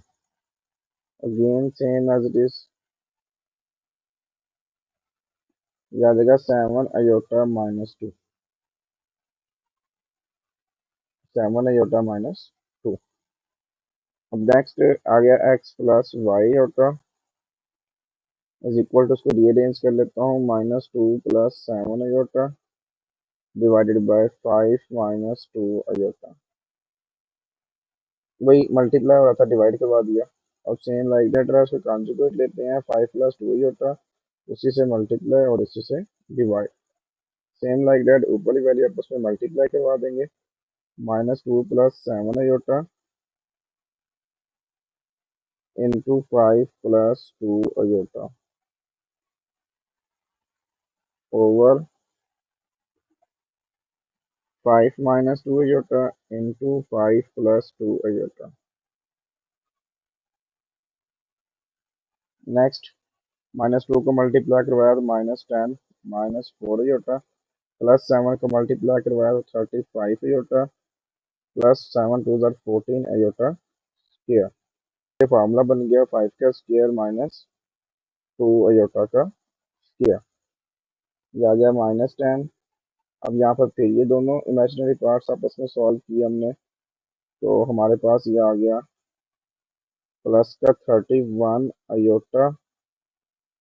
again same as it is, याद आएगा 7 अयोटा -2, 7 अयोटा -2। अब नेक्स्ट आ गया x plus Y iota is equal to, उसको रीअरेंज कर लेता हूँ, -2 plus 7 iota divided by 5 -2 iota. वही मल्टीप्लाई हो रहा था, डिवाइड करवा दिया। अब सेम लाइक दैट रहा, उसको कॉन्जुगेट लेते हैं, 5 + 2 अयोटा, उसी से मल्टीप्लाई और इसी से डिवाइड। सेम लाइक दैट ऊपर की वैल्यू आपस में मल्टीप्लाई करवा देंगे, -2 plus 7 iota into 5 + 2 iota over 5 -2 iota into 5 + 2 iota. Next -2 को मल्टीप्लाई करवाया तो -10 -4 अयोटा प्लस 7 को मल्टीप्लाई करवाया तो 35 अयोटा प्लस 7 2 ज़ार 14 अयोटा स्क्वायर। ये फार्मूला बन गया 5 का स्क्वायर -2 अयोटा का स्क्वायर। ये आ गया -10। अब यहाँ पर फिर ये दोनों इमेजिनरी पार्ट्स आपस में सॉल्व किए हमने, तो हमारे पास ये आ गया प्लस का 31 अयोटा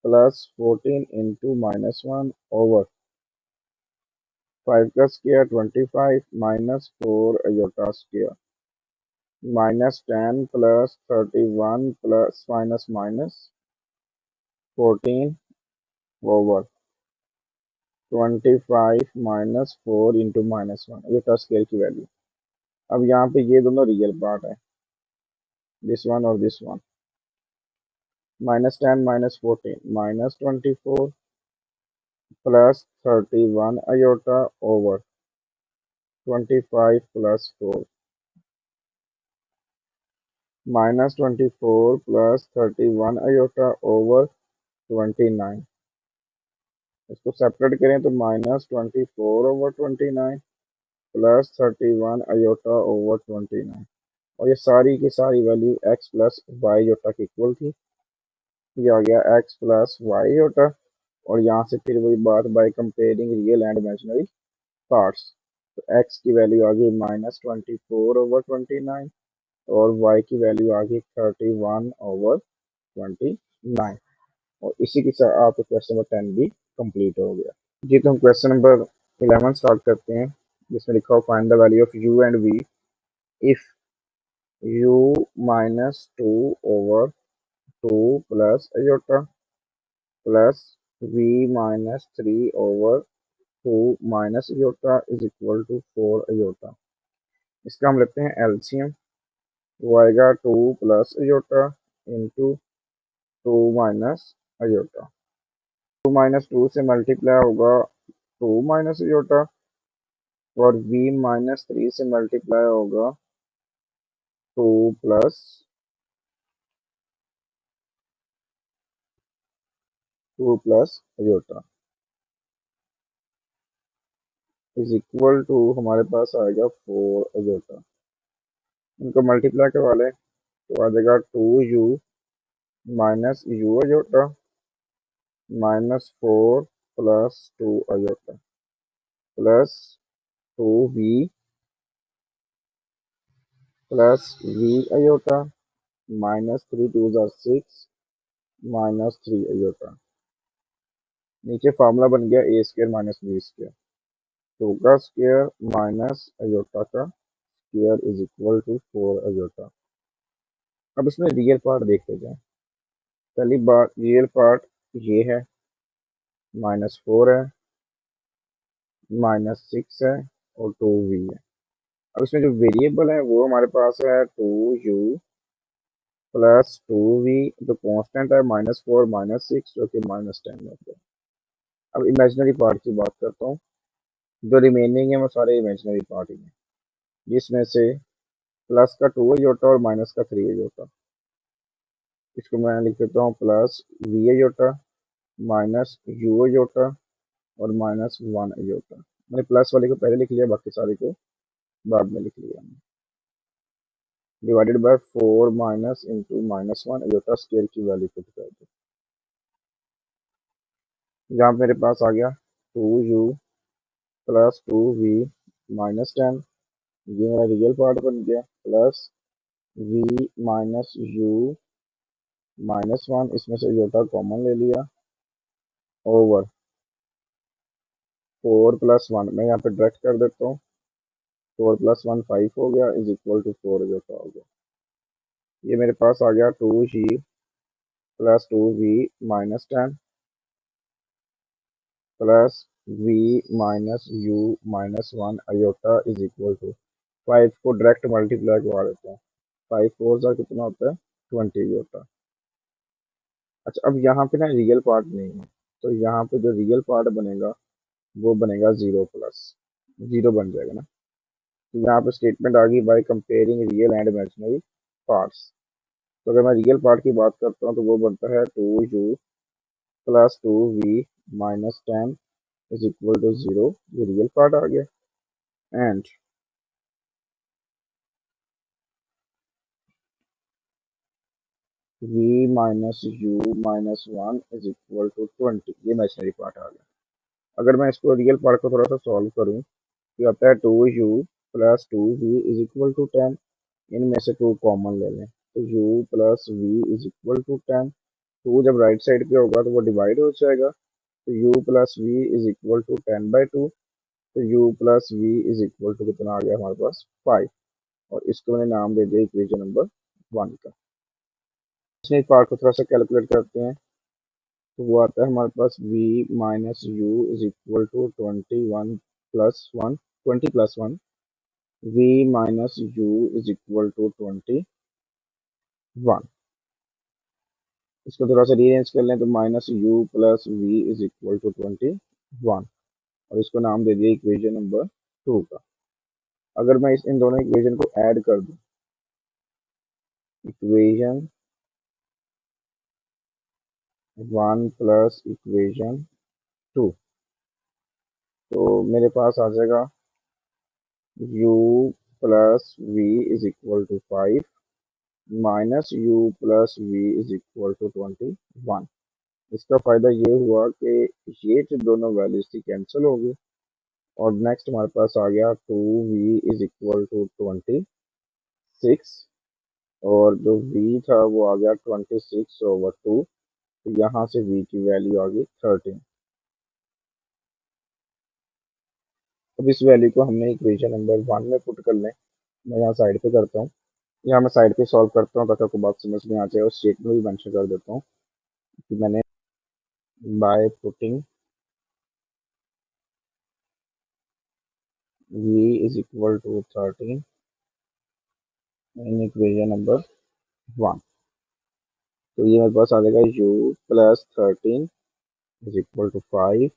प्लस 14 इंटू -1 ओवर 5 का square 25 minus 4 iota square minus 10 plus 31 plus minus minus 14 over 25 minus 4 into minus 1 iota square की वैल्यू। अब यहाँ पे ये दोनों रियल पार्ट है, दिस वन और this one. Minus 10 minus 14 minus 24 plus 31 iota over 25 plus 4 minus 24 plus 31 iota over 29। इसको separate करें तो minus 24 over 29 plus 31 iota over 29। और ये सारी की सारी value x plus Y iota की इक्वल थी। ये आ गया एक्स प्लस वाई आयोटा। और यहाँ से फिर वही बात, by comparing real and imaginary parts, तो एक्स की वैल्यू आ गई माइनस 24 ओवर 29 और वाई की वैल्यू आ गई 31 ओवर 29। और इसी के साथ आपका क्वेश्चन नंबर 10 भी कंप्लीट हो गया। जी, तो हम क्वेश्चन नंबर 11 स्टार्ट करते हैं, जिसमें लिखा हो find the value of u and v if u minus 2 over 2 plus iota plus v minus 3 over 2 minus iota is equal to 4 iota. इसका हम लेते हैं एलसीएम। वो आएगा 2 plus iota into 2 minus iota. 2 minus 2 से मल्टीप्लाई होगा 2 minus iota और v minus 3 से मल्टीप्लाई होगा 2 plus 2 plus iota is equal to हमारे पास आएगा 4 आयोटा। इनको मल्टीप्लाई करवा लें तो आ जाएगा 2u minus u iota minus 4 plus 2 iota plus 2v plus v iota minus 3 2 जार 6 माइनस 3 आयोटा। नीचे फार्मूला बन गया a square minus b square. 2 का स्क्वायर माइनस आयोटा का square is equal to 4 iota. अब इसमें रियल पार्ट देखते जाएं। पहली बात, रियल पार्ट ये है, -4 है, -6 है और 2v है। अब इसमें जो वेरिएबल है वो हमारे पास है 2u प्लस 2v, जो कांस्टेंट है -4 -6 जो कि -10 होता है। अब इमेजिनरी पार्ट की बात करता हूँ। जो रिमेनिंग है वो सारे इमेजिनरी पार्ट ही हैं, जिसमें से प्लस का 2 आयोटा और माइनस का 3 आयोटा। इसको मैं लिख देता हूँ plus v iota minus u iota और -1 आयोटा। मैंने प्लस वाले को पहले लिख लिया, बाकी सारे को बाद में लिख लिया। Divided by 4 minus into -1 iota square की वैल्यू पुट कर दो। यहाँ मेरे पास आ गया 2u प्लस 2v -10, ये मेरा रियल पार्ट बन गया, प्लस v माइनस u -1, इसमें से आयोटा कॉमन ले लिया, ओवर 4 प्लस 1 मैं यहाँ पे डायरेक्ट कर देता हूँ। 4 प्लस 1 5 हो गया इज इक्वल टू 4 आयोटा हो गया। ये मेरे पास आ गया 2g plus 2v -10 plus v minus u -1 iota is equal to 5 को डायरेक्ट मल्टीप्लाई करवा देते हैं। 5 4 सा कितना होता है 20 आयोटा। अच्छा, अब यहाँ पे ना रियल पार्ट नहीं है, तो यहाँ पे जो रियल पार्ट बनेगा वो बनेगा 0 प्लस 0 बन जाएगा ना। तो यहाँ पे स्टेटमेंट आ गई bye comparing real and imaginary parts. तो अगर मैं रियल पार्ट की बात करता हूँ तो वो बनता है 2u plus 2v -10 is equal to 0। ये रियल पार्ट आ गया। And v minus u -1 is equal to 20, ये इमेजिनरी पार्ट आ गया। अगर मैं इसको रियल पार्ट को थोड़ा सा सॉल्व करूँ तो आता है 2u plus 2v is equal to 10। इनमें से 2 कॉमन ले लें तो u plus v is equal to 10। 2 जब राइट साइड पे होगा तो वो डिवाइड हो जाएगा, तो u plus v is equal to 10/2। तो u plus v is equal to कितना आ गया हमारे पास 5, और इसको मैंने नाम दे दिया इक्वेशन नंबर 1 का। इसमें पार्ट को थोड़ा सा कैलकुलेट करते हैं, तो वो आता है हमारे पास v minus u is equal to 20 plus 1 v minus u is equal to 21। इसको थोड़ा सा रीअरेंज कर लें तो minus u plus v is equal to 21, और इसको नाम दे दिया इक्वेशन नंबर 2 का। अगर मैं इन दोनों इक्वेशन को ऐड कर दूं, इक्वेशन 1 प्लस इक्वेशन 2, तो मेरे पास आ जाएगा u plus v is equal to 5 minus u plus v is equal to 21। इसका फायदा ये हुआ कि ये जो दोनों वैल्यूज थी कैंसिल हो गई, और नेक्स्ट हमारे पास आ गया 2v इज इक्वल टू 26, और जो v था वो आ गया 26/2, तो यहाँ से v की वैल्यू आ गई 13। अब इस वैल्यू को हमने इक्वेशन नंबर 1 में पुट कर लें। मैं यहाँ साइड पे करता हूँ, यहाँ मैं साइड पे सॉल्व करता हूँ ताकि आपको बात समझ में आ जाए, और स्टेट में भी मेंशन कर देता हूँ कि मैंने by putting v is equal to 13 in equation number 1, तो ये मेरे पास आ जाएगा u plus 13 is equal to 5,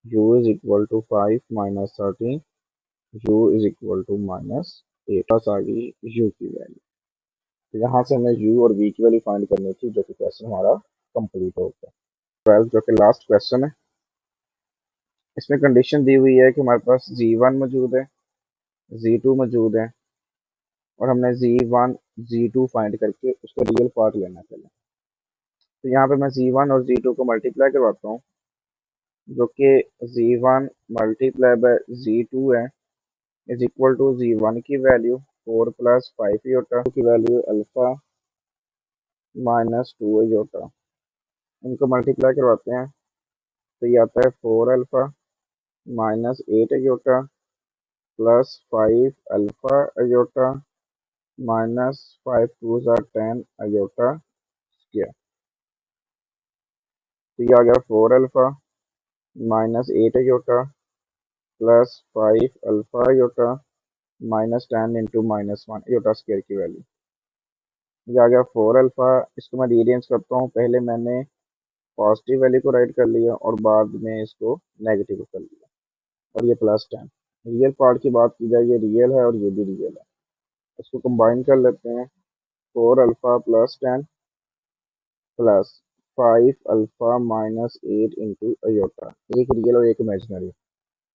u is equal to 5 minus 13, u is equal to -8, plus आ गई u की वैल्यू। तो यहाँ से हमें u और v की वैल्यू फाइंड करनी थी, जो कि क्वेश्चन हमारा कंप्लीट हो गया। 12 जो कि लास्ट क्वेश्चन है, इसमें कंडीशन दी हुई है कि हमारे पास z1 मौजूद है, z2 मौजूद है, और हमने z1 z2 फाइंड करके उसका रियल पार्ट लेना है। तो यहाँ पे मैं z1 और z2 को मल्टीप्लाई करवाता हूँ, जो कि z1 मल्टीप्लाई बाय z2 है इज इक्वल टू z1 की वैल्यू 4 प्लस 5 योटा की वैल्यू अल्फा -2 योटा, इनको मल्टीप्लाई करवाते हैं तो ये आता है 4 alpha -8 iota plus 5 alpha iota -5 2 10 iota square. तो ये आ गया 4 alpha -8 iota plus 5 alpha iota -10 into -1 iota square की वैल्यू। ये आ गया 4 अल्फा। इसको मैं रीअरेंज करता हूँ, पहले मैंने पॉजिटिव वैल्यू को राइट कर लिया और बाद में इसको नेगेटिव कर लिया, और ये +10। रियल पार्ट की बात की जाए, ये रियल है और ये भी रियल है। इसको कंबाइन कर लेते हैं, 4 alpha plus 10 plus 5 alpha -8 into iota, एक रियल और एक इमेजिनरी।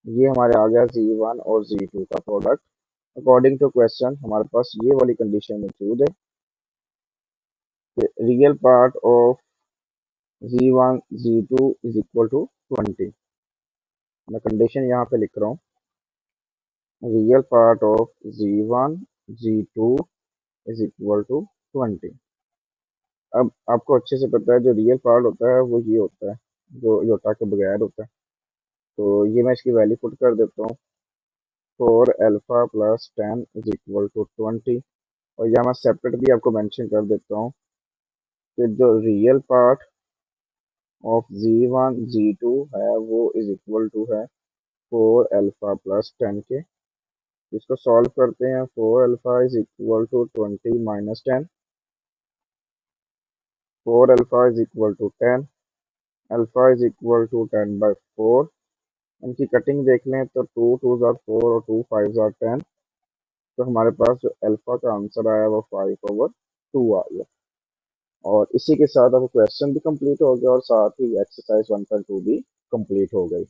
ये हमारे आ गया z1 और z2 का प्रोडक्ट। अकॉर्डिंग टू क्वेश्चन हमारे पास ये वाली कंडीशन मौजूद है, real part of z1 z2 is equal to 20। मैं कंडीशन यहाँ पे लिख रहा हूँ, real part of z1 z2 is equal to 20। अब आपको अच्छे से पता है जो रियल पार्ट होता है वो ये होता है जो योटा के बगैर होता है। तो ये मैं इसकी वैल्यू पुट कर देता हूँ, 4 alpha plus 10 is equal to 20, और यहाँ मैं सेपरेट भी आपको मेंशन कर देता हूँ कि जो real part of z1 z2 है वो इज इक्वल टू है 4 अल्फा प्लस 10 के। इसको सॉल्व करते हैं, 4 alpha is equal to 20 minus 10, 4 alpha is equal to 10, alpha is equal to 10/4। इनकी कटिंग देख लें तो 2 2 आर 4 और 2 5 आर 10, तो हमारे पास जो अल्फा का आंसर आया वो 5/2 आ गया। और इसी के साथ अब क्वेश्चन भी कंप्लीट हो गया और साथ ही एक्सरसाइज 1.2 भी कंप्लीट हो गई।